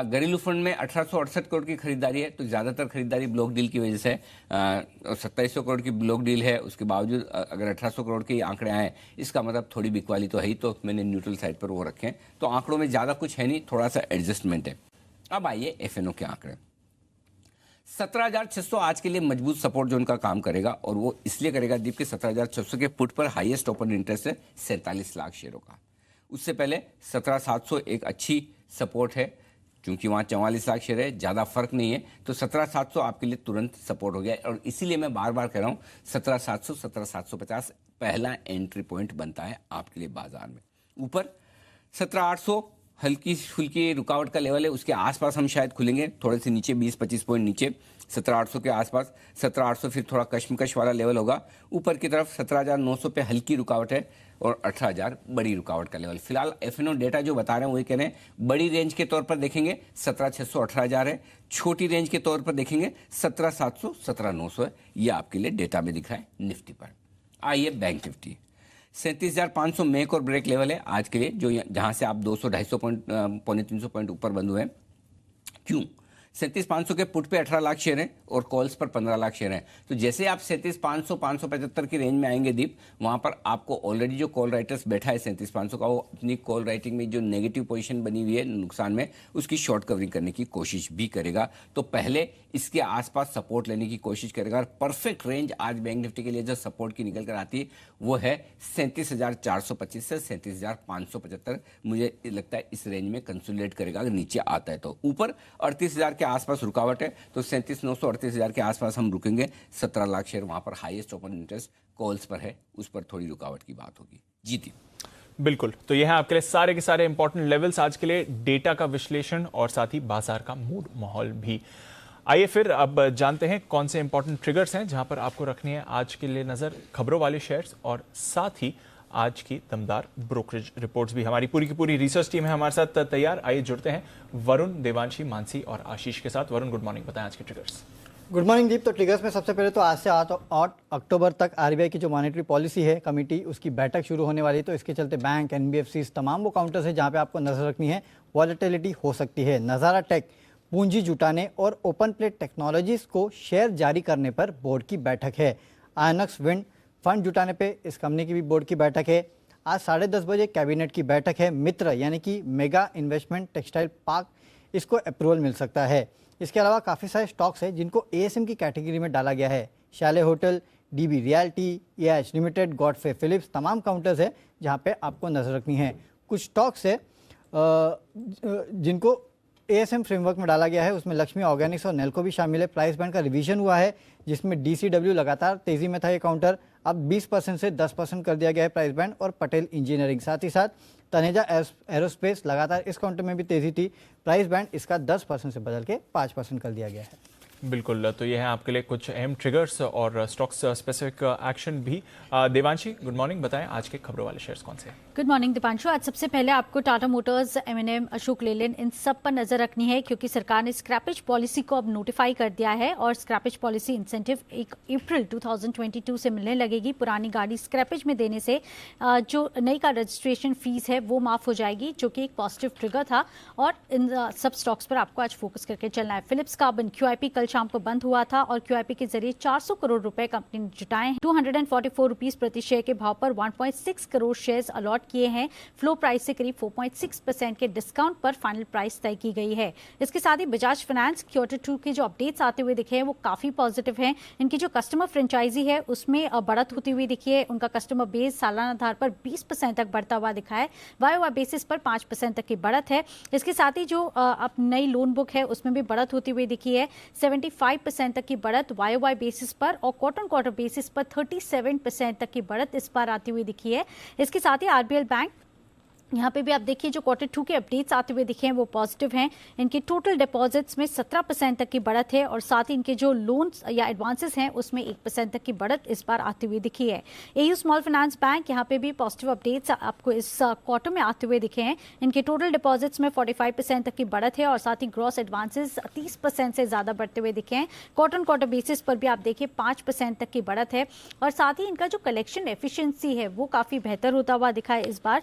घरेलू फंड में 1868 करोड़ की खरीदारी है, तो ज़्यादातर खरीदारी ब्लॉक डील की वजह से, 2700 करोड़ की ब्लॉक डील है, उसके बावजूद अगर 1800 करोड़ के आंकड़े आए, इसका मतलब थोड़ी बिकवाली तो है ही, तो मैंने न्यूट्रल साइड पर वो रखे हैं। तो आंकड़ों में ज़्यादा कुछ है नहीं, थोड़ा सा एडजस्टमेंट है। अब आइए एफएनओ के आंकड़े। 17,600 आज के लिए मजबूत सपोर्ट जोन का काम करेगा, और वो इसलिए करेगा दीप के 17,600 के पुट पर हाईएस्ट ओपन इंटरेस्ट है 47 लाख शेयरों का। उससे पहले 17,700 एक अच्छी सपोर्ट है, क्योंकि वहाँ 44 लाख शेयर है, ज़्यादा फर्क नहीं है, तो 17,700 आपके लिए तुरंत सपोर्ट हो गया। और इसीलिए मैं बार बार कह रहा हूँ 17,700, 17,750 पहला एंट्री पॉइंट बनता है आपके लिए बाजार में। ऊपर 17,800 हल्की फुल्की रुकावट का लेवल है, उसके आसपास हम शायद खुलेंगे, थोड़े से नीचे 20-25 पॉइंट नीचे 17,800 के आसपास। 17,800 फिर थोड़ा कशमकश वाला लेवल होगा। ऊपर की तरफ 17,900 पे हल्की रुकावट है, और 18,000 बड़ी रुकावट का लेवल। फिलहाल एफएनओ डेटा जो बता रहे हैं वही कह रहे हैं, बड़ी रेंज के तौर पर देखेंगे 17,600, 18,000 है, छोटी रेंज के तौर पर देखेंगे 17,700, 17,900 है। ये आपके लिए डेटा में दिख रहा है निफ्टी पर। आइए बैंक निफ्टी 37,500 मेक और ब्रेक लेवल है आज के लिए, जो जहां से आप 200-250 पॉइंट, 300 पॉइंट ऊपर बंद हुए हैं। क्यों? 37,500 के पुट पे 18 लाख शेयर हैं और कॉल्स पर 15 लाख शेयर हैं। तो जैसे आप 37,500, 575 की रेंज में आएंगे दीप, वहां पर आपको ऑलरेडी जो कॉल राइटर्स बैठा है 37,500 का, वो अपनी कॉल राइटिंग में जो नेगेटिव पोजीशन बनी हुई है नुकसान में, उसकी शॉर्ट कवरिंग करने की कोशिश भी करेगा। तो पहले इसके आसपास सपोर्ट लेने की कोशिश करेगा। और परफेक्ट रेंज आज बैंक निफ्टी के लिए जो सपोर्ट की निकल कर आती है वो है 37,425 से 37,575। मुझे लगता है इस रेंज में कंसोलिडेट करेगा अगर नीचे आता है तो। ऊपर 38,000 के आसपास रुकावट है, तो 37,900, 38,000 के आसपास हम रुकेंगे। 17 लाख शेयर वहां पर हाईएस्ट ओपन इंटरेस्ट कॉल्स पर है, उस पर थोड़ी रुकावट की बात होगी। जीती बिल्कुल। तो यह है आपके लिए सारे के सारे इंपॉर्टेंट लेवल्स आज के लिए, डेटा का विश्लेषण और साथ ही बाजार का मूड माहौल भी। आइए फिर अब जानते हैं कौन से इंपॉर्टेंट ट्रिगर्स हैं जहां पर आपको रखनी है आज के लिए नजर, खबरों वाले शेयर्स और साथ ही आज की दमदार ब्रोकरेज रिपोर्ट्स भी। हमारी पूरी की पूरी रिसर्च टीम है हमारे साथ तैयार। आइए जुड़ते हैं वरुण, देवांशी, मानसी और आशीष के साथ। वरुण, गुड मॉर्निंग, बताएं आज के ट्रिगर्स। गुड मॉर्निंग दीप। तो ट्रिगर्स में सबसे पहले तो आज से 8 अक्टूबर तक आरबीआई की जो मॉनेटरी पॉलिसी है कमेटी, उसकी बैठक शुरू होने वाली है। तो इसके चलते बैंक, एनबीएफसी, तमाम वो काउंटर्स हैं जहां पे आपको नजर रखनी है। वॉलेटिलिटी हो सकती है। नज़ारा टेक पूंजी जुटाने और ओपन प्लेट टेक्नोलॉजीज को शेयर जारी करने पर बोर्ड की बैठक है। आयनक्स विंड फंड जुटाने पे इस कंपनी की भी बोर्ड की बैठक है। आज 10:30 बजे कैबिनेट की बैठक है। मित्र यानी कि मेगा इन्वेस्टमेंट टेक्सटाइल पार्क, इसको अप्रूवल मिल सकता है। इसके अलावा काफ़ी सारे स्टॉक्स हैं जिनको एएसएम की कैटेगरी में डाला गया है। Chalet Hotel, DB Realty, AH Limited, Godfrey Phillips, तमाम काउंटर्स है जहां पे आपको नजर रखनी है। कुछ स्टॉक्स है जिनको एएसएम फ्रेमवर्क में डाला गया है, उसमें लक्ष्मी ऑर्गेनिक्स और नेल्को भी शामिल है। प्राइस बैंड का रिवीजन हुआ है, जिसमें डीसीडब्ल्यू लगातार तेजी में था ये काउंटर, अब 20% से 10% कर दिया गया है प्राइस बैंड, और पटेल इंजीनियरिंग। साथ ही साथ तनेजा एरोस्पेस लगातार इस काउंटर में भी तेजी थी, प्राइस बैंड इसका 10% से बदल के 5% कर दिया गया है। बिल्कुल, तो ये है आपके लिए कुछ अहम ट्रिगर्स और स्टॉक्स स्पेसिफिक एक्शन भी। देवांशी, गुड मॉर्निंग, बताएं आज के खबरों वाले शेयर्स कौन से हैं? Good morning Deepanshu. आज सबसे पहले आपको टाटा मोटर्स, M&M, अशोक लेलैंड, इन सब पर नजर रखनी है क्योंकि सरकार ने स्क्रैपेज पॉलिसी को अब नोटिफाई कर दिया है और स्क्रैपेज पॉलिसी इंसेंटिव 1 अप्रैल 2022 से मिलने लगेगी। पुरानी गाड़ी स्क्रैपेज में देने से जो नई का रजिस्ट्रेशन फीस है वो माफ हो जाएगी, जो कि एक पॉजिटिव ट्रिगर था और इन सब स्टॉक्स पर आपको आज फोकस करके चलना है। फिलिप्स कार्बन QIP कल शाम को बंद हुआ था और QIP के जरिए 400 करोड़ रुपए कंपनी ने जुटाए हैं। 244 रुपीज प्रति शेयर के भाव पर 1.6 करोड़ शेयर्स अलॉट किए हैं। फ्लो प्राइस से करीब 4.6% के डिस्काउंट पर फाइनल प्राइस तय की गई है। इसके साथ ही बजाज फाइनेंस Q2 के जो अपडेट्स आते हुए दिखे हैं वो काफी पॉजिटिव हैं। इनकी जो कस्टमर फ्रेंचाइजी है उसमें बढ़त होती हुई दिखी है। उनका कस्टमर बेस सालाना आधार पर 20% तक बढ़ता हुआ दिखा है। YOY बेसिस पर 5% तक की बढ़त है। इसके साथ ही जो अब नई लोन बुक है उसमें भी बढ़त होती हुई दिखी है। 75% तक की बढ़त YOY बेसिस पर और क्वार्टर बेसिस पर 37% तक की बढ़त इस बार आती हुई दिखी है। इसके साथ ही RBL बैंक, यहाँ पे भी आप देखिए जो Q2 के अपडेट्स आते हुए दिखे हैं वो पॉजिटिव हैं। इनके टोटल डिपॉजिट्स में 17% तक की बढ़त है और साथ ही इनके जो लोन्स या एडवांसेस हैं उसमें 1% तक की बढ़त इस बार आती हुई दिखी है। AU स्मॉल फाइनेंस बैंक, यहाँ पे भी पॉजिटिव अपडेट्स आपको इस क्वार्टर में आते हुए दिखे हैं। इनके टोटल डिपॉजिट्स में 45% तक की बढ़त है और साथ ही ग्रॉस एडवांसेस 30% से ज्यादा बढ़ते हुए दिखे हैं। क्वार्टर बेसिस पर भी आप देखिए 5% तक की बढ़त है और साथ ही इनका जो कलेक्शन एफिशिएंसी है वो काफी बेहतर होता हुआ दिखा है। इस बार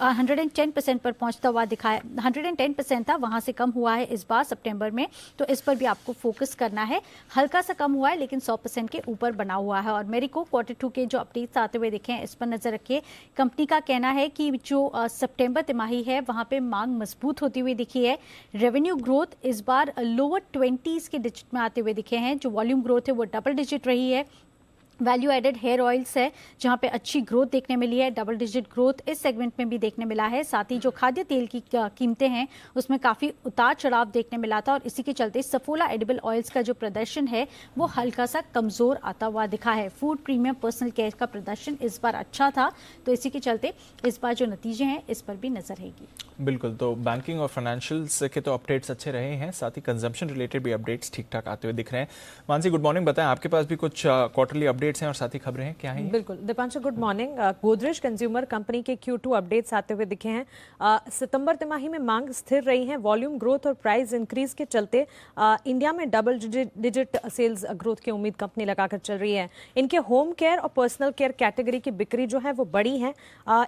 110% पर पहुंचता हुआ दिखा है। 110% था, वहां से कम हुआ है इस बार सितंबर में, तो इस पर भी आपको फोकस करना है। हल्का सा कम हुआ है लेकिन 100% के ऊपर बना हुआ है। और मेरिको Q2 के जो अपडेट्स आते हुए दिखे हैं इस पर नजर रखिए। कंपनी का कहना है कि जो सितंबर तिमाही है वहां पे मांग मजबूत होती हुई दिखी है। रेवेन्यू ग्रोथ इस बार लोअर 20s के डिजिट में आते हुए दिखे हैं। जो वॉल्यूम ग्रोथ है वो डबल डिजिट रही है। वैल्यू एडेड हेयर ऑयल्स है जहां पे अच्छी ग्रोथ देखने मिली है। डबल डिजिट ग्रोथ इस सेगमेंट में भी देखने मिला है। साथ ही जो खाद्य तेल की कीमतें हैं उसमें काफी उतार चढ़ाव देखने मिला था और इसी के चलते सफोला एडिबल ऑयल्स का जो प्रदर्शन है वो हल्का सा कमजोर आता हुआ दिखा है। फूड प्रीमियम पर्सनल केयर का प्रदर्शन इस बार अच्छा था, तो इसी के चलते इस बार जो नतीजे हैं इस पर भी नजर रहेगी। बिल्कुल, तो बैंकिंग और फाइनेंशियल्स के तो अपडेट्स अच्छे रहे हैं, साथ ही कंजम्पशन रिलेटेड भी अपडेट्स ठीक ठाक आते हुए दिख रहे हैं। मानसी, गुड मॉर्निंग, बताएं आपके पास भी कुछ क्वार्टरली अपडेट्स हैं और साथ ही खबरें हैं, क्या हैं? बिल्कुल Deepanshu, good morning. Godrej consumer company के Q2 अपडेट्स आते हुए दिखे हैं। सितंबर तिमाही में मांग स्थिर रही है। वॉल्यूम ग्रोथ और प्राइस इंक्रीज के चलते इंडिया में डबल डिजिट सेल्स ग्रोथ की उम्मीद कंपनी लगाकर चल रही है। इनके होम केयर और पर्सनल केयर कैटेगरी की बिक्री जो है वो बढ़ी है।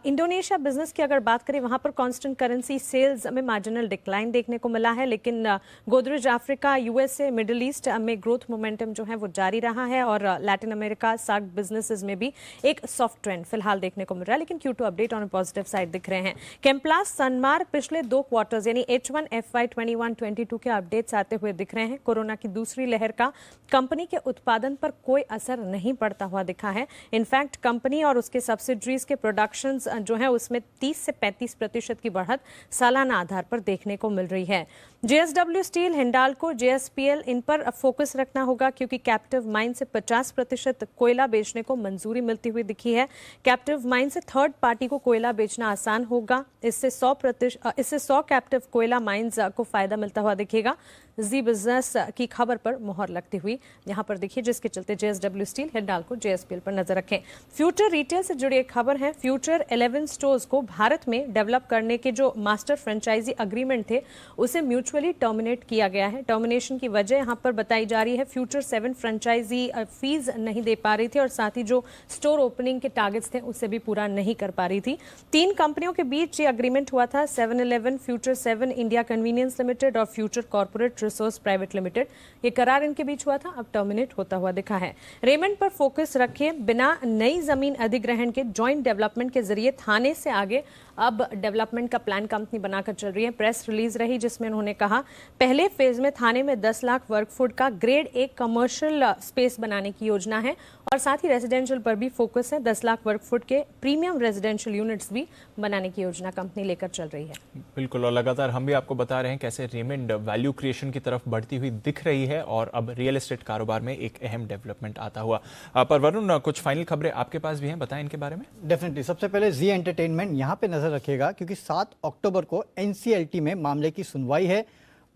इंडोनेशिया बिजनेस की अगर बात करें, वहां पर कांस्टेंट करेंसी सेल्स में मार्जिनल डिक्लाइन देखने को मिला है, लेकिन Godrej Africa, USA, middle east में ग्रोथ मोमेंटम जो है वो जारी रहा है और लैटिन अमेरिका, सार्क बिजनेसेस में भी एक सॉफ्ट ट्रेंड फिलहाल देखने को मिल रहा है, लेकिन Q2 update on positive side दिख रहे हैं। केम्प्लास, सनमार पिछले 2 क्वार्टर्स यानी H1 FY 21-22 के अपडेट्स आते हुए दिख रहे हैं। कोरोना की दूसरी लहर का कंपनी के उत्पादन पर कोई असर नहीं पड़ता हुआ दिखा है। इनफैक्ट कंपनी और उसके सब्सिडरीज के प्रोडक्शंस जो है उसमें 30 से 35% की बढ़त सालाना आधार पर देखने को मिल रही है। JSW स्टील, हिंडाल्को, JSPL, इन पर फोकस रखना होगा क्योंकि कैप्टिव माइन से 50% कोयला बेचने को मंजूरी मिलती हुई दिखी है। कैप्टिव माइन से थर्ड पार्टी को कोयला बेचना आसान होगा। इससे 100 कैप्टिव कोयला माइंस को फायदा मिलता हुआ दिखेगा। जी बिजनेस की खबर पर मोहर लगती हुई यहां पर देखिए, जिसके चलते JSW स्टील, हिंडाल्को, JSPL पर नजर रखें। फ्यूचर रिटेल से जुड़ी एक खबर है। फ्यूचर 11 स्टोर्स को भारत में डेवलप करने के जो मास्टर फ्रेंचाइजी अग्रीमेंट थे उसे म्यूचुअली टर्मिनेट किया गया है। टर्मिनेशन की वजह यहां पर बताई जा रही है फ्यूचर 7 फ्रेंचाइजी फीस नहीं दे पा रही थी और साथ ही जो स्टोर ओपनिंग के टारगेट्स थे उसे भी पूरा नहीं कर पा रही थी। 3 कंपनियों के बीच ये अग्रीमेंट हुआ था, 7-Eleven, Future 7 India Convenience Limited और Future Corporate Resource Private Limited. ये करार इनके बीच हुआ था, अब टर्मिनेट होता हुआ दिखा है। रेमंड पर फोकस रखिए। बिना नई जमीन अधिग्रहण के जॉइंट डेवलपमेंट के जरिए थाने से आगे अब डेवलपमेंट का प्लान कंपनी बनाकर चल रही है। प्रेस रिलीज रही जिसमें उन्होंने कहा पहले फेज में थाने में 10 लाख वर्ग फुट का ग्रेड 1 कमर्शियल स्पेस बनाने की योजना है और साथ ही रेजिडेंशियल पर भी फोकस है। 10 लाख वर्ग फुट के प्रीमियम रेजिडेंशियल यूनिट्स भी बनाने की योजना कंपनी लेकर चल रही है। बिल्कुल, और लगातार हम भी आपको बता रहे हैं कैसे रेमंड वैल्यू क्रिएशन की तरफ बढ़ती हुई दिख रही है और अब रियल एस्टेट कारोबार में एक अहम डेवलपमेंट आता हुआ। पर वरुण, कुछ फाइनल खबरें आपके पास भी हैं, बताएं इनके बारे में। डेफिनेटली, सबसे पहले जी एंटरटेनमेंट यहाँ पे नजर रखेगा क्योंकि 7 अक्टूबर को NCLT में मामले की सुनवाई है।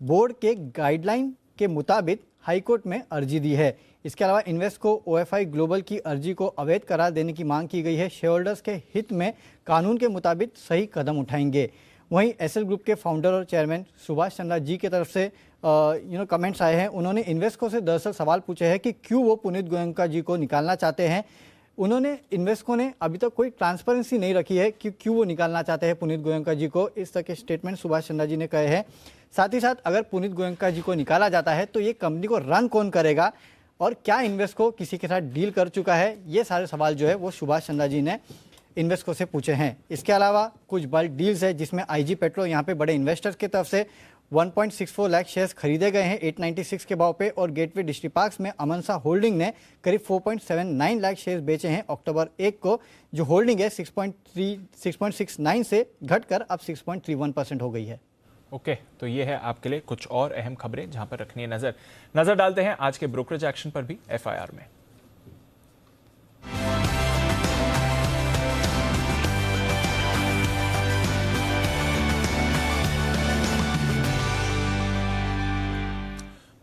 बोर्ड के गाइडलाइन के मुताबिक हाईकोर्ट में अर्जी दी है। इसके अलावा इन्वेस्ट को OFI ग्लोबल की अर्जी को अवैध करार देने की मांग की गई है। शेयर होल्डर्स के हित में कानून के मुताबिक सही कदम उठाएंगे। वहीं SL ग्रुप के फाउंडर और चेयरमैन सुभाष चंद्रा जी की तरफ से कमेंट्स आए हैं। उन्होंने इन्वेस्को से दरअसल सवाल पूछे हैं कि क्यों वो पुनीत गोयनका जी को निकालना चाहते हैं। उन्होंने इन्वेस्को ने अभी तक कोई ट्रांसपेरेंसी नहीं रखी है कि क्यों वो निकालना चाहते हैं पुनीत गोयनका जी को। इस तरह के स्टेटमेंट सुभाष चंद्रा जी ने कहे हैं। साथ ही साथ अगर पुनीत गोयनका जी को निकाला जाता है तो ये कंपनी को रन कौन करेगा और क्या इन्वेस्को किसी के साथ डील कर चुका है, ये सारे सवाल जो है वो सुभाष चंद्रा जी ने इन्वेस्को से पूछे हैं। इसके अलावा कुछ बल्क डील्स है जिसमें IG पेट्रो यहाँ पे बड़े इन्वेस्टर्स की तरफ से 1.64 लाख शेयर्स खरीदे गए हैं 896 के भाव पे और गेटवे डिस्ट्रीपार्क्स में अमनसा होल्डिंग ने करीब 4.79 लाख शेयर्स बेचे हैं अक्टूबर 1 को, जो होल्डिंग है 6.69 से घटकर अब 6.31% हो गई है। ओके, तो ये है आपके लिए कुछ और अहम खबरें जहां पर रखनी है नजर डालते हैं आज के ब्रोकरेज एक्शन पर भी FIR में।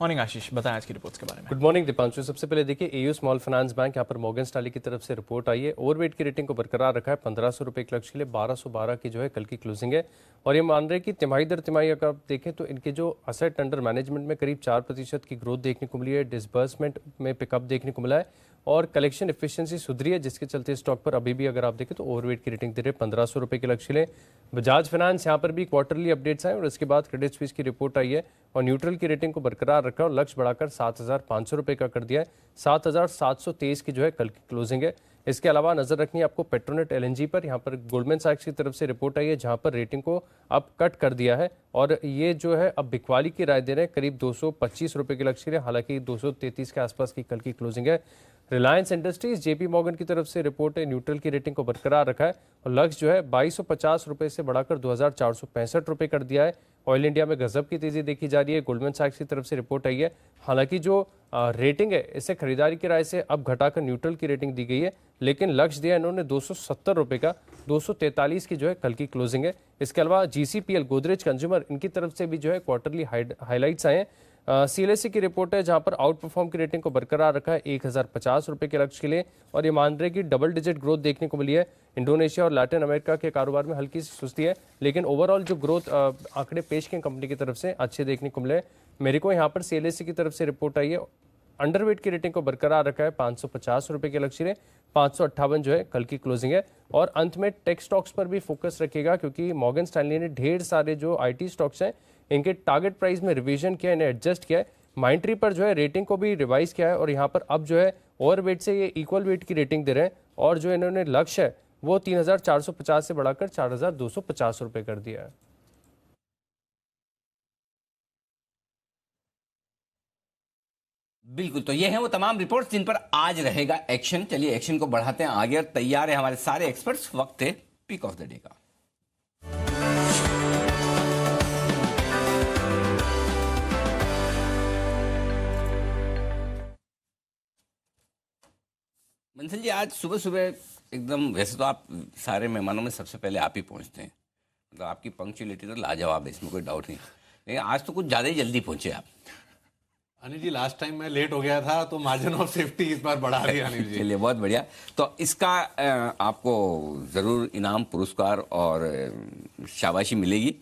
मॉर्निंग आशीष, बताएं आज की रिपोर्ट्स के बारे में। Good morning Deepanshu. सबसे पहले देखिए AU स्मॉल फाइनेंस बैंक यहाँ पर मॉर्गन स्टैनली की तरफ से रिपोर्ट आई है। ओवरवेट की रेटिंग को बरकरार रखा है। 1500 रुपए के लक्ष्य के लिए 1212 की जो है कल की क्लोजिंग है और ये मान रहे हैं कि तिमाही दर तिमाही अगर आप देखें तो इनके जो असेट अंडर मैनेजमेंट में करीब 4% की ग्रोथ देखने को मिली है। डिसबर्समेंट में पिकअप देखने को मिला है और कलेक्शन एफिशिएंसी सुधरी है, जिसके चलते स्टॉक पर अभी भी अगर आप देखें तो ओवरवेट की रेटिंग दे रहे 1500 रुपए के लक्ष्य ले। बजाज फाइनेंस यहाँ पर भी क्वार्टरली अपडेट्स आए और इसके बाद क्रेडिट स्विस की रिपोर्ट आई है और न्यूट्रल की रेटिंग को बरकरार रखा और लक्ष्य बढ़ाकर 7500 रुपए का कर दिया है। 7723 की जो है कल की क्लोजिंग है। इसके अलावा नजर रखनी है आपको पेट्रोनेट LNG पर। यहाँ पर गोल्डमैन सैक्स की तरफ से रिपोर्ट आई है जहाँ पर रेटिंग को अब कट कर दिया है और ये जो है अब बिकवाली की राय दे रहे हैं करीब 225 रुपए के लक्ष्य के लिए, हालांकि 233 के आसपास की कल की क्लोजिंग है। रिलायंस इंडस्ट्रीज JP मॉर्गन की तरफ से रिपोर्ट है, न्यूट्रल की रेटिंग को बरकरार रखा है और लक्ष्य जो है 2250 रुपए से बढ़ाकर 2465 रुपए कर दिया है। ऑयल इंडिया में गजब की तेजी देखी जा रही है। गोल्डमैन सैक्स की तरफ से रिपोर्ट आई है, हालांकि जो रेटिंग है इसे खरीदारी की राय से अब घटाकर न्यूट्रल की रेटिंग दी गई है, लेकिन लक्ष्य दिया इन्होंने 270 रुपए का। 243 की जो है कल की क्लोजिंग है। इसके अलावा GCPL गोदरेज कंज्यूमर इनकी तरफ से भी जो है क्वार्टरली हाईलाइट्स आए हैं। CLSA की रिपोर्ट है जहां पर आउट परफॉर्म की रेटिंग को बरकरार रखा है 1050 रुपए के लक्ष्य के लिए और ये मान रहे कि डबल डिजिट ग्रोथ देखने को मिली है। इंडोनेशिया और लैटिन अमेरिका के कारोबार में हल्की सी सुस्ती है, लेकिन ओवरऑल जो ग्रोथ आंकड़े पेश किए कंपनी की तरफ से अच्छे देखने को मिले। मेरे को यहाँ पर CLSA की तरफ से रिपोर्ट आई है, अंडरवेट की रेटिंग को बरकरार रखा है 550 रुपए के लक्ष्य में, 558 जो है कल की क्लोजिंग है। और अंत में टेक स्टॉक्स पर भी फोकस रखेगा क्योंकि मॉर्गन स्टैनली ने ढेर सारे जो IT स्टॉक्स हैं इनके टारगेट प्राइस में रिवीजन किया, इन्हें एडजस्ट किया है। माइंट्री पर जो है रेटिंग को भी रिवाइज किया है और यहाँ पर अब जो है ओवरवेट से ये इक्वल वेट की रेटिंग दे रहे हैं और जो इन्होंने लक्ष्य है वो 3450 से बढ़ाकर 4250 रुपए कर दिया है। बिल्कुल, तो ये है वो तमाम रिपोर्ट्स जिन पर आज रहेगा एक्शन। चलिए एक्शन को बढ़ाते हैं आगे और तैयार है हमारे सारे एक्सपर्ट्स। वक्त है पिक ऑफ द डे का। मंसल जी, आज सुबह सुबह एकदम, वैसे तो आप सारे मेहमानों में सबसे पहले आप ही पहुंचते हैं, मतलब आपकी पंक्चुअलिटी तो लाजवाब है, इसमें कोई डाउट नहीं, लेकिन आज तो कुछ ज़्यादा ही जल्दी पहुंचे आप। अनिल जी, लास्ट टाइम मैं लेट हो गया था तो मार्जिन ऑफ सेफ्टी इस बार बढ़ा दिया अनिल जी। चलिए, बहुत बढ़िया। तो इसका आपको ज़रूर इनाम, पुरस्कार और शाबाशी मिलेगी।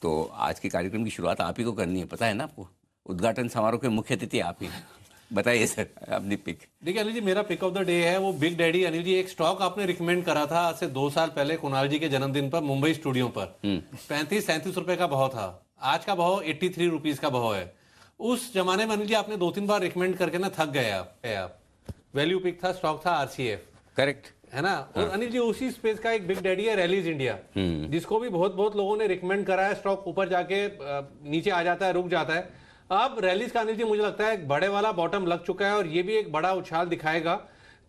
तो आज के कार्यक्रम की शुरुआत आप ही को करनी है, पता है ना आपको। उद्घाटन समारोह के मुख्य अतिथि आप ही हैं। बताइए सर अपनी पिक। देखिए अनिल जी, मेरा पिक ऑफ द डे है वो बिग डैडी। अनिल जी, एक स्टॉक आपने रिकमेंड करा था आज से 2 साल पहले कुणाल जी के जन्मदिन पर मुंबई स्टूडियो पर। 35-37 रुपए का भाव था, आज का भाव 83 रुपीज का भाव है। उस जमाने में अनिल जी आपने 2-3 बार रिकमेंड करके ना थक गए आप। वैल्यू पिक था, स्टॉक था RCF, करेक्ट है ना। और अनिल जी उसी स्पेस का एक बिग डैडी है रैलीज इंडिया, जिसको भी बहुत लोगों ने रिकमेंड करा है। स्टॉक ऊपर जाके नीचे आ जाता है, रुक जाता है। अब रैलीज का अनिल जी मुझे लगता है एक बड़े वाला बॉटम लग चुका है और ये भी एक बड़ा उछाल दिखाएगा।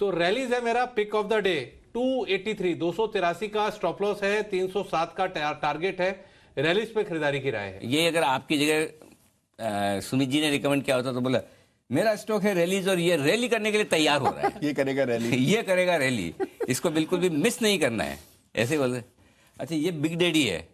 तो रैलीज है मेरा पिक ऑफ द डे। 283 283 का स्टॉप लॉस है, 307 का टारगेट है। रैलीज पे खरीदारी की राय है। ये अगर आपकी जगह सुमित जी ने रिकमेंड किया होता तो बोला मेरा स्टॉक है रैलीज और ये रैली करने के लिए तैयार हो रहा है। ये करेगा रैली। ये करेगा रैली, इसको बिल्कुल भी मिस नहीं करना है, ऐसे बोल रहे। अच्छा, ये बिग डैडी है,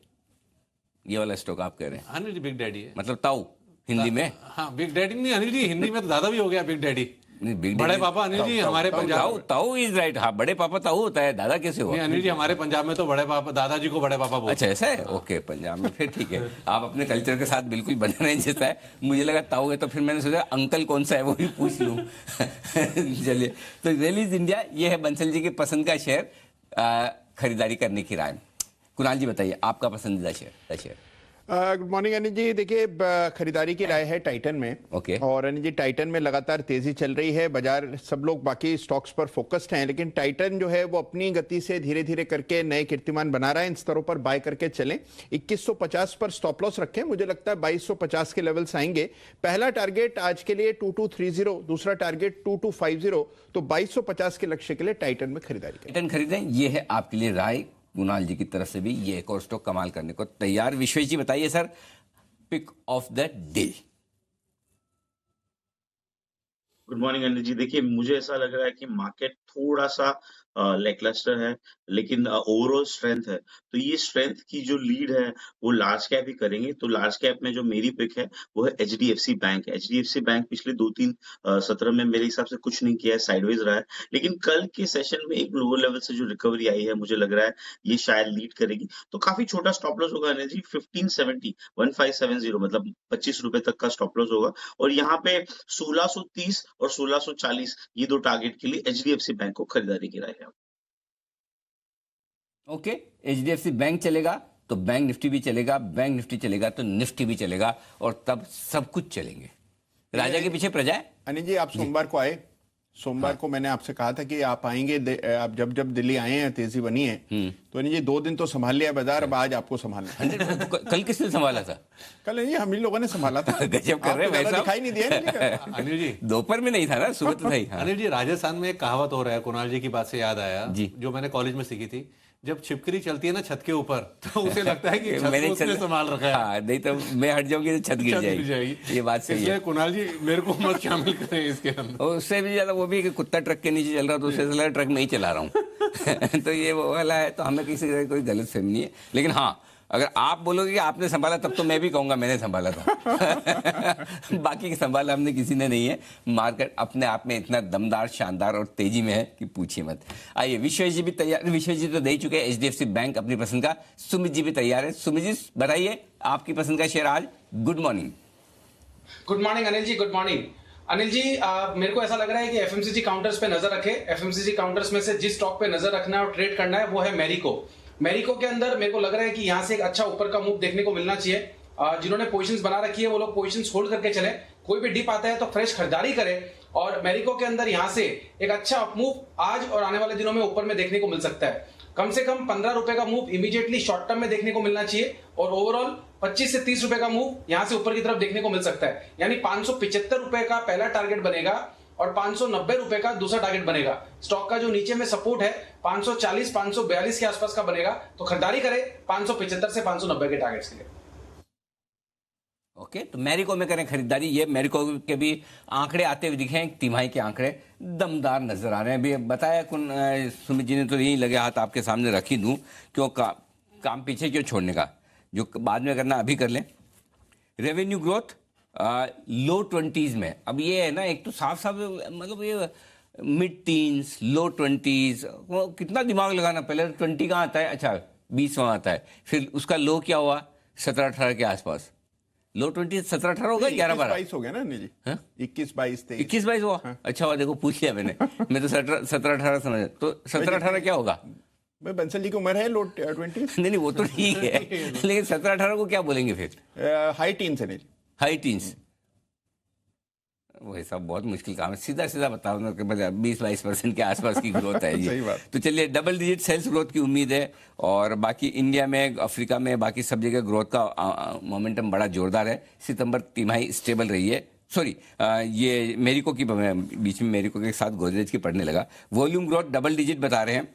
ये वाला स्टॉक आप कह रहे हैं। हाँ जी, बिग डैडी है, मतलब ताऊ। हिंदी में। हाँ, बिग डैडी नहीं अनिल जी, हिंदी में तो दादा भी हो गया बिग डैडी। नहीं, बिग बड़े डैडी- पापा अनिल जी हमारे पंजाब। ताऊ इज राइट। हाँ, बड़े पापा ताऊ होता है, दादा कैसे हुआ? नहीं अनिल जी, हमारे पंजाब में तो बड़े पापा, दादाजी को बड़े पापा बोलते अच्छा ऐसा है, ओके। पंजाब में फिर ठीक है, आप अपने कल्चर के साथ बिल्कुल बने रहे जैसा है। मुझे लगा ताऊ है, तो फिर मैंने सोचा अंकल कौन सा है वो भी पूछ लूं। चलिए, तो रिलीज इंडिया ये है बंसल जी की पसंद का शेयर, खरीदारी करने की राय। कुणाल जी बताइए आपका पसंदीदा share. Good morning Anil ji. देखिए, खरीदारी की राय है टाइटन में। ओके। और अनिल जी, टाइटन में लगातार तेजी चल रही है। बाजार, सब लोग बाकी स्टॉक्स पर फोकस्ड हैं, लेकिन टाइटन जो है वो अपनी गति से धीरे धीरे करके नए कीर्तिमान बना रहा है। इन स्तरों पर बाय करके चलें। 2150 पर स्टॉप लॉस रखें। मुझे लगता है 2250 के लेवल्स आएंगे। पहला टारगेट आज के लिए 2230, दूसरा टारगेट 2250। तो 2250 के लक्ष्य के लिए टाइटन में खरीदारी करें। टाइटन खरीदें, ये है आपके लिए राय। कुणाल जी की तरफ से भी ये एक और स्टॉक कमाल करने को तैयार। विश्वेश जी बताइए sir, pick of the day. Good morning Anil ji. देखिए, मुझे ऐसा लग रहा है कि मार्केट थोड़ा सा लैकलस्टर है, लेकिन ओवरऑल स्ट्रेंथ है। तो ये स्ट्रेंथ की जो लीड है वो लार्ज कैप ही करेंगे। तो लार्ज कैप में जो मेरी पिक है वो है एचडीएफसी बैंक। एचडीएफसी बैंक पिछले 2-3 सत्र में मेरे हिसाब से कुछ नहीं किया है, साइडवेज रहा है। लेकिन कल के सेशन में एक लोअर लेवल से जो रिकवरी आई है, मुझे लग रहा है ये शायद लीड करेगी। तो काफी छोटा स्टॉप लॉस होगा अनिल जी, 1570 मतलब 25 रुपए तक का स्टॉप लॉस होगा। और यहाँ पे 1630 और 1640 ये दो टारगेट के लिए एचडीएफसी बैंक को खरीदारी की राय है। ओके, एचडीएफसी बैंक चलेगा तो बैंक निफ्टी भी चलेगा, बैंक निफ्टी चलेगा तो निफ्टी भी चलेगा, और तब सब कुछ चलेंगे। राजा के पीछे प्रजा है। अनिल जी, आप सोमवार को आए। सोमवार को मैंने आपसे कहा था कि आप आएंगे। आप जब दिल्ली आए हैं, तेजी बनी है, तो अनिल जी 2 दिन तो संभाल लिया बाजार। अब आज आपको संभालना है। कल किसने संभाला था? कल अनिल जी हम ही लोगों ने संभाला था। गजब कर रहे हैं भाई साहब। दिखाई नहीं दिया अनिल जी। दोपहर में नहीं था ना, सुबह तो था ही। हाँ। अनिल जी, राजस्थान में एक कहावत हो रहा है, कुणाल जी की बात से याद आया जी। जो मैंने कॉलेज में सीखी थी। जब छिपकली चलती है ना छत के ऊपर, तो उसे लगता है कि छत मैंने को उसने संभाल रखा है। हाँ, नहीं तो मैं हट जाऊंगी तो छत गिर जाएगी। ये बात सही है। इसलिए कुणाल जी मेरे को मत शामिल करें इसके अंदर। और उससे भी ज्यादा वो भी कि कुत्ता ट्रक के नीचे चल रहा तो उससे ज्यादा ट्रक में ही चला रहा हूँ। तो ये वो वाला है। तो हमें किसी तरह कोई गलत फहमी नहीं है। लेकिन हाँ, अगर आप बोलोगे कि आपने संभाला, तब तो मैं भी कहूंगा मैंने संभाला था। बाकी संभाला हमने किसी ने नहीं है। मार्केट अपने आप में इतना दमदार, शानदार और तेजी में है कि पूछिए मत। आइए, विश्वेश जी भी तैयार। विश्वेश जी तो दे चुके हैं एचडीएफसी बैंक अपनी पसंद का। सुमित जी भी तैयार है। सुमित जी बताइए आपकी पसंद का शेयर आज। Good morning. Good morning Anil ji. Good morning Anil ji. मेरे को ऐसा लग रहा है कि एफएमसीजी काउंटर्स पे नजर रखें। एफएमसीजी काउंटर्स में से जिस स्टॉक पे नजर रखना है और ट्रेड करना है वो है मैरिको। मैरिको के अंदर मेरे को लग रहा है कि यहाँ से एक अच्छा ऊपर का मूव देखने को मिलना चाहिए। जिन्होंने पोजीशंस बना रखी है वो लोग पोजीशंस होल्ड करके चले। कोई भी डिप आता है तो फ्रेश खरीदारी करें। और मैरिको के अंदर यहाँ से एक अच्छा अप मूव आज और आने वाले दिनों में ऊपर में देखने को मिल सकता है। कम से कम 15 रुपए का मूव इमीडिएटली शॉर्ट टर्म में देखने को मिलना चाहिए। और ओवरऑल 25 से 30 रुपए का मूव यहाँ से ऊपर की तरफ देखने को मिल सकता है। यानी 575 रुपए का पहला टारगेट बनेगा और 590 रुपए का दूसरा टारगेट बनेगा। स्टॉक का जो नीचे में सपोर्ट है 540 542 के आसपास का बनेगा। तो खरीदारी करें 575 से 590 के टारगेट्स के लिए। ओके, तो मैरिको में करें खरीदारी। ये मैरिको के भी आंकड़े आते हुए दिखे हैं। तिमाही के आंकड़े दमदार नजर आ रहे हैं। अभी बताया सुमित जी ने, तो यही लगे हाथ आपके सामने रख ही दूं। क्यों काम पीछे क्यों छोड़ने का, जो बाद में करना अभी कर लें। रेवेन्यू ग्रोथ लो 20s में। अब ये है ना, एक तो साफ साफ मतलब ये मिड टीन्स, लो 20s, कितना दिमाग लगाना। पहले 20 कहाँ आता है, अच्छा 20 वहाँ आता है। फिर उसका लो क्या हुआ, 17-18 के आसपास। लो 20 17-18 हो गया, 11-12 हो गया ना अनिल जी। 21-22 21-22 हुआ। हाँ। अच्छा हुआ, देखो पूछ लिया मैंने। मैं तो 17-18 समझ। तो 17-18 क्या होगा? भाई बंसल जी की उम्र है लो 20। नहीं वो तो ठीक है, लेकिन 17-18 को क्या बोलेंगे फिर? High teens Anil. High teens. वो सब बहुत मुश्किल काम है। सीधा सीधा बताओ ना कि 20-22% के आसपास की ग्रोथ है ये। सही बात। तो चलिए, डबल डिजिट सेल्स ग्रोथ की उम्मीद है। और बाकी इंडिया में, अफ्रीका में, बाकी सब जगह ग्रोथ का मोमेंटम बड़ा जोरदार है। सितंबर तिमाही स्टेबल रही है। सॉरी, ये मेरिको की बीच में मेरिको के साथ गोदरेज की पढ़ने लगा। वॉल्यूम ग्रोथ डबल डिजिट बता रहे हैं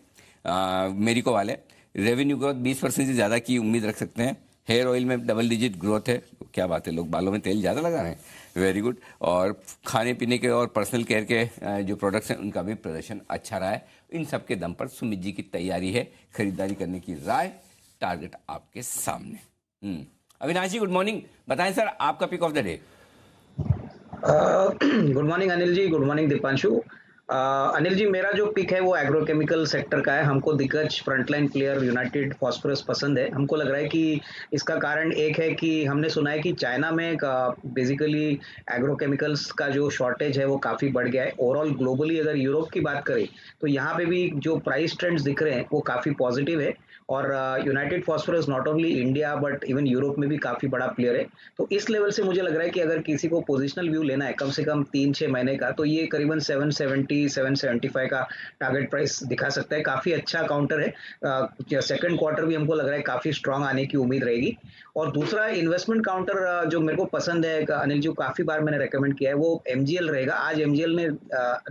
मेरिको वाले। रेवेन्यू ग्रोथ 20% से ज़्यादा की उम्मीद रख सकते हैं। हेयर ऑयल में डबल डिजिट ग्रोथ है। क्या बात है, लोग बालों में तेल ज़्यादा लगा रहे हैं। Very good. और खाने पीने के और पर्सनल केयर के जो प्रोडक्ट्स हैं उनका भी प्रदर्शन अच्छा रहा है। इन सब के दम पर सुमित जी की तैयारी है खरीदारी करने की राय। टारगेट आपके सामने। Avinash ji good morning. बताएं सर, आपका pick of the day. Good morning Anil ji, good morning Deepanshu. Anil ji, मेरा जो पिक है वो एग्रोकेमिकल सेक्टर का है। हमको दिग्गज फ्रंटलाइन प्लेयर यूनाइटेड फॉस्फोरस पसंद है। हमको लग रहा है कि इसका कारण एक है कि हमने सुना है कि चाइना में बेसिकली एग्रोकेमिकल्स का जो शॉर्टेज है वो काफ़ी बढ़ गया है। ओवरऑल ग्लोबली अगर यूरोप की बात करें तो यहाँ पे भी जो प्राइस ट्रेंड्स दिख रहे हैं वो काफ़ी पॉजिटिव है। और United phosphorus not only India but even Europe में भी काफ़ी बड़ा प्लेयर है। तो इस लेवल से मुझे लग रहा है कि अगर किसी को पोजिशनल व्यू लेना है कम से कम 3-6 महीने का, तो ये करीबन 770 775 का टारगेट प्राइस दिखा सकता है। काफ़ी अच्छा काउंटर है। सेकंड क्वार्टर भी हमको लग रहा है काफ़ी स्ट्रांग आने की उम्मीद रहेगी। और दूसरा इन्वेस्टमेंट काउंटर जो मेरे को पसंद है अनिल जी, काफ़ी बार मैंने रेकमेंड किया है, वो एमजीएल रहेगा। आज एमजीएल ने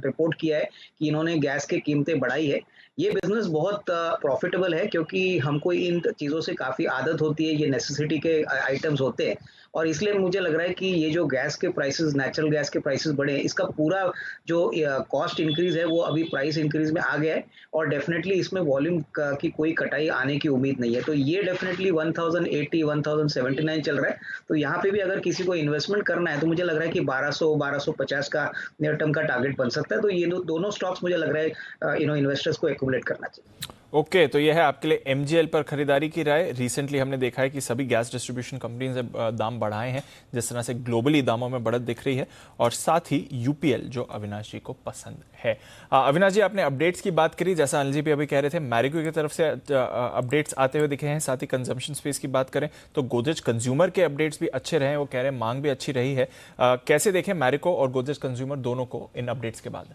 रिपोर्ट किया है कि इन्होंने गैस की कीमतें बढ़ाई है। ये बिजनेस बहुत प्रॉफिटेबल है क्योंकि हमको इन चीज़ों से काफ़ी आदत होती है, ये नेसेसिटी के आइटम्स होते हैं। और इसलिए मुझे लग रहा है कि ये जो गैस के प्राइसेस, नेचुरल गैस के प्राइसेस बढ़े हैं, इसका पूरा जो कॉस्ट इंक्रीज है वो अभी प्राइस इंक्रीज में आ गया है। और डेफिनेटली इसमें वॉल्यूम की कोई कटाई आने की उम्मीद नहीं है। तो ये डेफिनेटली 1080 1079 चल रहा है। तो यहाँ पे भी अगर किसी को इन्वेस्टमेंट करना है तो मुझे लग रहा है कि 1200-1250 का नियर टर्म का टारगेट बन सकता है। तो ये दोनों स्टॉक्स मुझे लग रहा है इन्वेस्टर्स को एक्यूमुलेट करना चाहिए। ओके, तो यह है आपके लिए एमजीएल पर खरीदारी की राय। रिसेंटली हमने देखा है कि सभी गैस डिस्ट्रीब्यूशन कंपनी ने दाम बढ़ाए हैं, जिस तरह से ग्लोबली दामों में बढ़त दिख रही है। और साथ ही यूपीएल जो अविनाश जी को पसंद है। अविनाश जी, आपने अपडेट्स की बात करी, जैसा अनिल जी भी अभी कह रहे थे, मैरिको की तरफ से अपडेट्स आते हुए दिखे हैं। साथ ही कंजम्पशन स्पेस की बात करें तो गोदरेज कंज्यूमर के अपडेट्स भी अच्छे रहे हैं। वो कह रहे हैं मांग भी अच्छी रही है। कैसे देखें मैरिको और गोदरेज कंज्यूमर दोनों को इन अपडेट्स के बाद?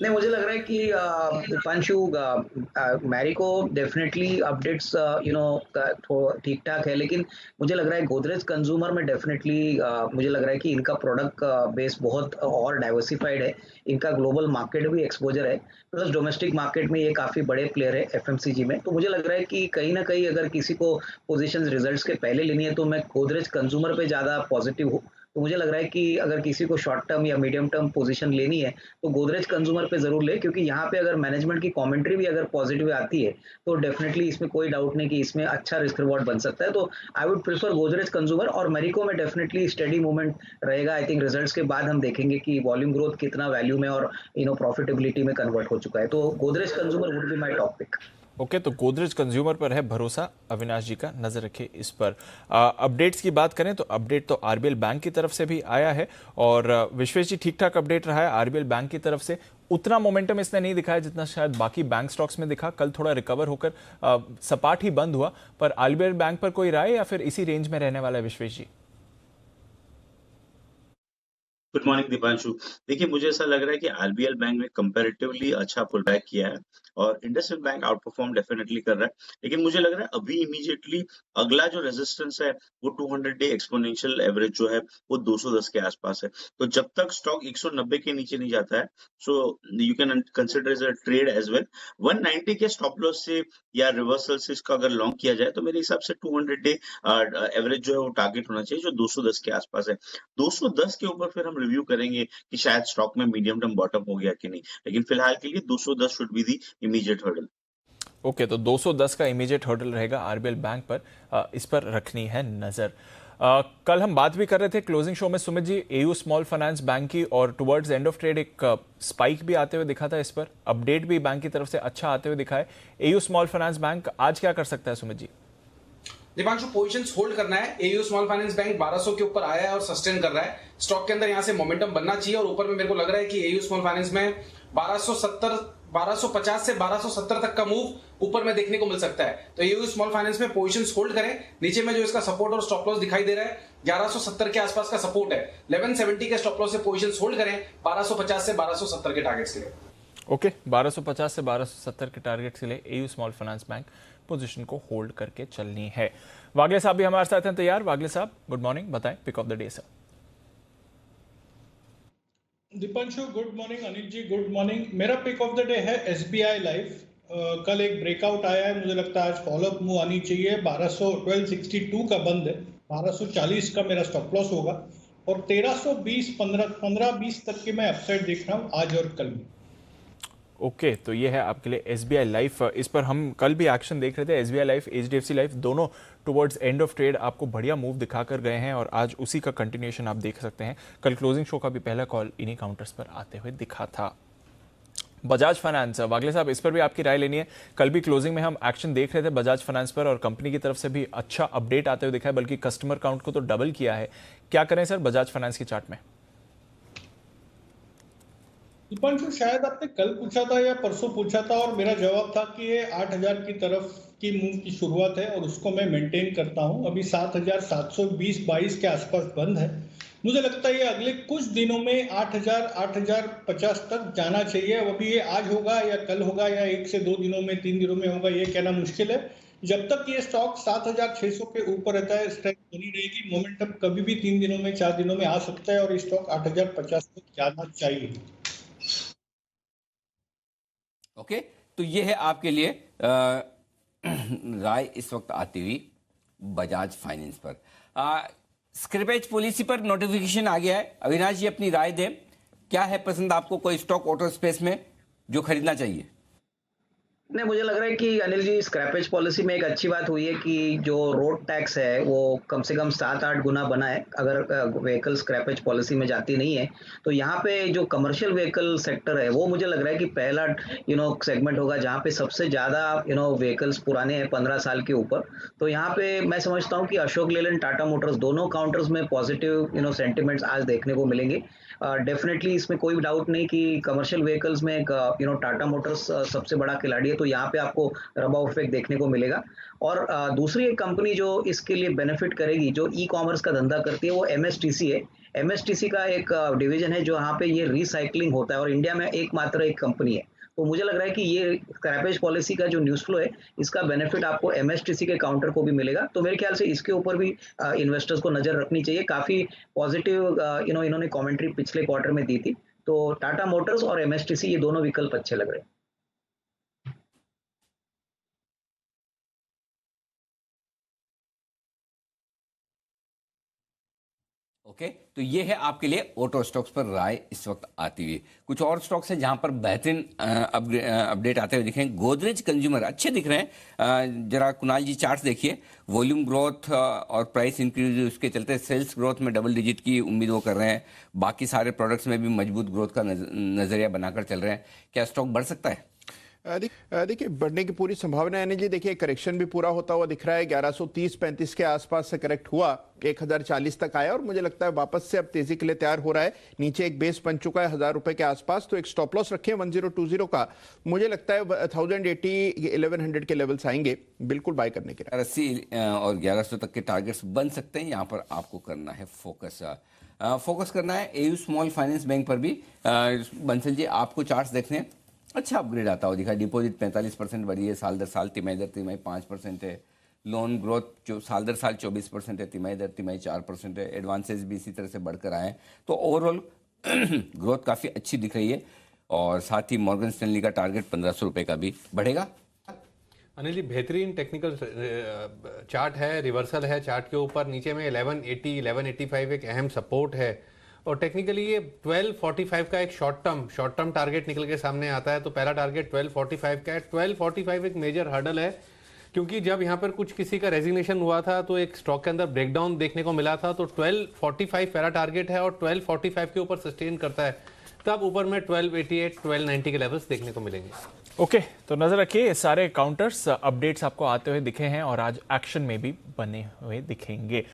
नहीं, मुझे लग रहा है कि दीपांशु, मैरिको डेफिनेटली अपडेट्स ठीक ठाक है, लेकिन मुझे लग रहा है गोदरेज कंज्यूमर में डेफिनेटली मुझे लग रहा है कि इनका प्रोडक्ट बेस बहुत और डाइवर्सिफाइड है। इनका ग्लोबल मार्केट भी एक्सपोजर है, प्लस डोमेस्टिक मार्केट में ये काफ़ी बड़े प्लेयर है एफएमसीजी में। तो मुझे लग रहा है कि कहीं ना कहीं अगर किसी को पोजीशंस रिजल्ट्स के पहले लेनी है तो मैं गोदरेज कंज्यूमर पे ज़्यादा पॉजिटिव हूँ। तो मुझे लग रहा है कि अगर किसी को शॉर्ट टर्म या मीडियम टर्म पोजीशन लेनी है तो गोदरेज कंज्यूमर पे जरूर ले, क्योंकि यहाँ पे अगर मैनेजमेंट की कमेंट्री भी अगर पॉजिटिव आती है तो डेफिनेटली इसमें कोई डाउट नहीं कि इसमें अच्छा रिस्क रिवॉर्ड बन सकता है। तो I would prefer Godrej consumer. और मैरिको में डेफिनेटली स्टडी मूवमेंट रहेगा। आई थिंक रिजल्ट्स के बाद हम देखेंगे कि वॉल्यूम ग्रोथ कितना वैल्यू में और प्रॉफिटेबिलिटी में कन्वर्ट हो चुका है। तो Godrej consumer would be my top pick. Okay, तो गोदरेज कंज्यूमर पर है भरोसा। अविनाश जी का नजर रखिए इस पर। अपडेट्स की बात करें तो अपडेट तो आरबीएल बैंक की तरफ से भी आया है और विश्वेश जी ठीक ठाक अपडेट रहा है आरबीएल बैंक की तरफ से। उतना मोमेंटम इसने नहीं दिखाया जितना शायद बाकी बैंक स्टॉक्स में दिखा। कल थोड़ा रिकवर होकर सपाट ही बंद हुआ, पर आरबीएल बैंक पर कोई राय या फिर इसी रेंज में रहने वाला है विश्वेश जी? Good morning Deepanshu. देखिए, मुझे ऐसा लग रहा है कि आरबीएल बैंक ने कंपैरेटिवली अच्छा पुल बैक किया है और IndusInd bank out perform definitely कर रहा है। लेकिन मुझे लग रहा है अभी इमीडिएटली अगला जो रेजिस्टेंस है वो 200 डे एक्सपोनेंशियल एवरेज जो है वो 210 के आसपास है। तो जब तक स्टॉक 190 के नीचे नहीं जाता है, so you can consider as a trade as well. 190 के स्टॉप लॉस से या रिवर्सल से इसका अगर लॉन्ग किया जाए तो मेरे हिसाब से 200 डे एवरेज जो है वो टारगेट होना चाहिए, जो 210 के आसपास है। 210 के ऊपर फिर हम रिव्यू करेंगे कि शायद स्टॉक में मीडियम टर्म बॉटम हो गया कि नहीं। लेकिन फिलहाल के लिए 210 should be the immediate hurdle. Okay, तो 210 का इमीडिएट हर्डल रहेगा आरबीएल बैंक पर। इस पर रखनी है नजर। कल हम बात भी कर रहे थे क्लोजिंग शो में Sumit ji, AU small finance bank की, और टुवर्ड्स एंड ऑफ ट्रेड एक स्पाइक भी आते हुए दिखा था। इस पर अपडेट भी बैंक की तरफ से अच्छा आते हुए दिखा है। एयू स्मॉल फाइनेंस बैंक आज क्या कर सकता है सुमित जी? दीपांशु, पोजीशंस होल्ड करना है। एयू स्मॉल फाइनेंस बैंक 1200 के ऊपर आया है और सस्टेन कर रहा है। स्टॉक के अंदर यहां से मोमेंटम बनना चाहिए और ऊपर में मेरे को लग रहा है कि एयू स्मॉल फाइनेंस में 1250 से 1270 तक का मूव ऊपर में देखने को मिल सकता है। तो एयू स्मॉल फाइनेंस में पोजीशंस होल्ड करें। नीचे में जो इसका सपोर्ट और स्टॉप लॉस दिखाई दे रहा है 1170 के आसपास का सपोर्ट है। 1170 के स्टॉप लॉस से पोजीशंस होल्ड करें 1250 से 1270 के टारगेट्स के लिए। ओके, 1250 से 1270 के टारगेट के लिए AU small finance bank position को होल्ड करके चलनी है। वागले साहब भी हमारे साथ हैं तैयार। वागले साहब, गुड मॉर्निंग, बताएं pick of the day sir. Deepanshu good morning, Anil ji good morning. मेरा पिक ऑफ द डे है एसबीआई लाइफ। कल एक ब्रेकआउट आया है, मुझे लगता है आज फॉलोअप मूव आनी चाहिए। 1262 का बंद है, 1240 का मेरा स्टॉप लॉस होगा और 1320 15-20 तक की मैं अपसाइड देख रहा हूँ आज और कल में। ओके, तो ये है आपके लिए एसबीआई लाइफ। इस पर हम कल भी एक्शन देख रहे थे। एसबीआई लाइफ, एचडीएफसी लाइफ दोनों टुवर्ड्स एंड ऑफ ट्रेड आपको बढ़िया मूव दिखाकर गए हैं और आज उसी का कंटिन्यूएशन आप देख सकते हैं। कल क्लोजिंग शो का भी पहला कॉल इन्हीं काउंटर्स पर आते हुए दिखा था। बजाज फाइनेंस, वागले साहब, इस पर भी आपकी राय लेनी है। कल भी क्लोजिंग में हम एक्शन देख रहे थे बजाज फाइनेंस पर और कंपनी की तरफ से भी अच्छा अपडेट आते हुए दिखा है, बल्कि कस्टमर काउंट को तो डबल किया है। क्या करें सर बजाज फाइनेंस की चार्ट में? दीपांशु, शायद आपने कल पूछा था या परसों पूछा था और मेरा जवाब था कि ये 8000 की तरफ की मूव की शुरुआत है और उसको मैं मेंटेन करता हूं। अभी 7720-22 के आसपास बंद है। मुझे लगता है ये अगले कुछ दिनों में 8000-8050 तक जाना चाहिए। अभी ये आज होगा या कल होगा या 1 से 2 दिनों में, 3 दिनों में होगा, ये कहना मुश्किल है। जब तक ये स्टॉक 7600 के ऊपर रहता है, स्ट्रेंथ बनी रहेगी। मोमेंटम कभी भी 3 दिनों में, 4 दिनों में आ सकता है और ये स्टॉक 8050 तक जाना चाहिए। ओके, तो ये है आपके लिए राय इस वक्त आती हुई बजाज फाइनेंस पर। स्क्रैपेज पॉलिसी पर नोटिफिकेशन आ गया है। अविनाश जी अपनी राय दें, क्या है पसंद आपको कोई स्टॉक ऑटो स्पेस में जो खरीदना चाहिए? नहीं, मुझे लग रहा है कि अनिल जी, स्क्रैपेज पॉलिसी में एक अच्छी बात हुई है कि जो रोड टैक्स है वो कम से कम 7-8 गुना बना है अगर व्हीकल स्क्रैपेज पॉलिसी में जाती नहीं है। तो यहाँ पे जो कमर्शियल व्हीकल सेक्टर है वो मुझे लग रहा है कि पहला सेगमेंट होगा जहाँ पे सबसे ज्यादा व्हीकल्स पुराने हैं 15 साल के ऊपर। तो यहाँ पे मैं समझता हूँ कि अशोक लेलैंड, टाटा मोटर्स दोनों काउंटर्स में पॉजिटिव सेंटिमेंट्स आज देखने को मिलेंगे। डेफिनेटली इसमें कोई डाउट नहीं कि कमर्शियल व्हीकल्स में टाटा मोटर्स सबसे बड़ा खिलाड़ी है, तो यहाँ पे आपको रब ऑफ इफेक्ट देखने को मिलेगा। और दूसरी एक कंपनी जो इसके लिए बेनिफिट करेगी, जो ई कॉमर्स का धंधा करती है, वो एमएसटीसी है। एमएसटीसी का एक डिवीजन है जो यहाँ पे ये रिसाइकलिंग होता है और इंडिया में एकमात्र एक कंपनी है। तो मुझे लग रहा है कि ये स्क्रैपेज पॉलिसी का जो न्यूज़ फ्लो है, इसका बेनिफिट आपको एमएसटीसी के काउंटर को भी मिलेगा। तो मेरे ख्याल से इसके ऊपर भी इन्वेस्टर्स को नजर रखनी चाहिए। काफी पॉजिटिव इन्होंने कमेंट्री पिछले क्वार्टर में दी थी। तो टाटा मोटर्स और एमएसटीसी, ये दोनों विकल्प अच्छे लग रहे हैं। ओके, तो ये है आपके लिए ऑटो स्टॉक्स पर राय इस वक्त आती हुई। कुछ और स्टॉक्स हैं जहां पर बेहतरीन अपडेट आते हुए दिखेंगे। गोदरेज कंज्यूमर अच्छे दिख रहे हैं। जरा कुणाल जी चार्ट्स देखिए, वॉल्यूम ग्रोथ और प्राइस इंक्रीज, उसके चलते सेल्स ग्रोथ में डबल डिजिट की उम्मीद वो कर रहे हैं। बाकी सारे प्रोडक्ट्स में भी मजबूत ग्रोथ का नजरिया बनाकर चल रहे हैं। क्या स्टॉक बढ़ सकता है? देखिए, बढ़ने की पूरी संभावना है। जी देखिए, करेक्शन भी पूरा होता हुआ दिख रहा है। 1130-35 के आसपास से करेक्ट हुआ, 1040 तक आया और मुझे लगता है वापस से अब तेजी के लिए तैयार हो रहा है। नीचे एक बेस बन चुका है 1000 रुपए के आसपास, तो एक स्टॉप लॉस रखें 1020 का। मुझे लगता है 1080-1100 के लेवल्स आएंगे, बिल्कुल बाय करने के लिए। 80 और 1100 तक के टारगेट्स बन सकते हैं। यहाँ पर आपको करना है फोकस करना है एयू स्मॉल फाइनेंस बैंक पर भी। बंसल जी, आपको चार्ट्स देखने हैं, अच्छा अपग्रेड आता हुआ दिखा। डिपॉजिट 45% बढ़ी है साल दर साल, तिमाही दर तिमाही 5% है। लोन ग्रोथ जो साल दर साल 24% है, तिमाही दर तिमाही 4% है। एडवांसेस भी इसी तरह से बढ़कर आए हैं। तो ओवरऑल ग्रोथ काफ़ी अच्छी दिख रही है और साथ ही मॉर्गन स्टैनली का टारगेट 1500 रुपये का भी बढ़ेगा। अनिल जी, बेहतरीन टेक्निकल चार्ट है, रिवर्सल है चार्ट के ऊपर। नीचे में 1180-1185 एक अहम सपोर्ट है और टेक्निकली ये 1245 का एक शॉर्ट टर्म टारगेट निकल के सामने आता है। तो पहला टारगेट 1245 का है। 1245 एक मेजर हर्डल है, क्योंकि जब यहाँ पर कुछ किसी का रेजिग्नेशन हुआ था तो एक स्टॉक के अंदर ब्रेकडाउन देखने को मिला था। तो 1245 पहला टारगेट है और 1245 के ऊपर सस्टेन करता है तब ऊपर में 1288-1290 के लेवल्स देखने को मिलेंगे। ओके, तो नजर रखिए, सारे काउंटर्स अपडेट्स आपको आते हुए दिखे हैं और आज एक्शन में भी बने हुए दिखेंगे।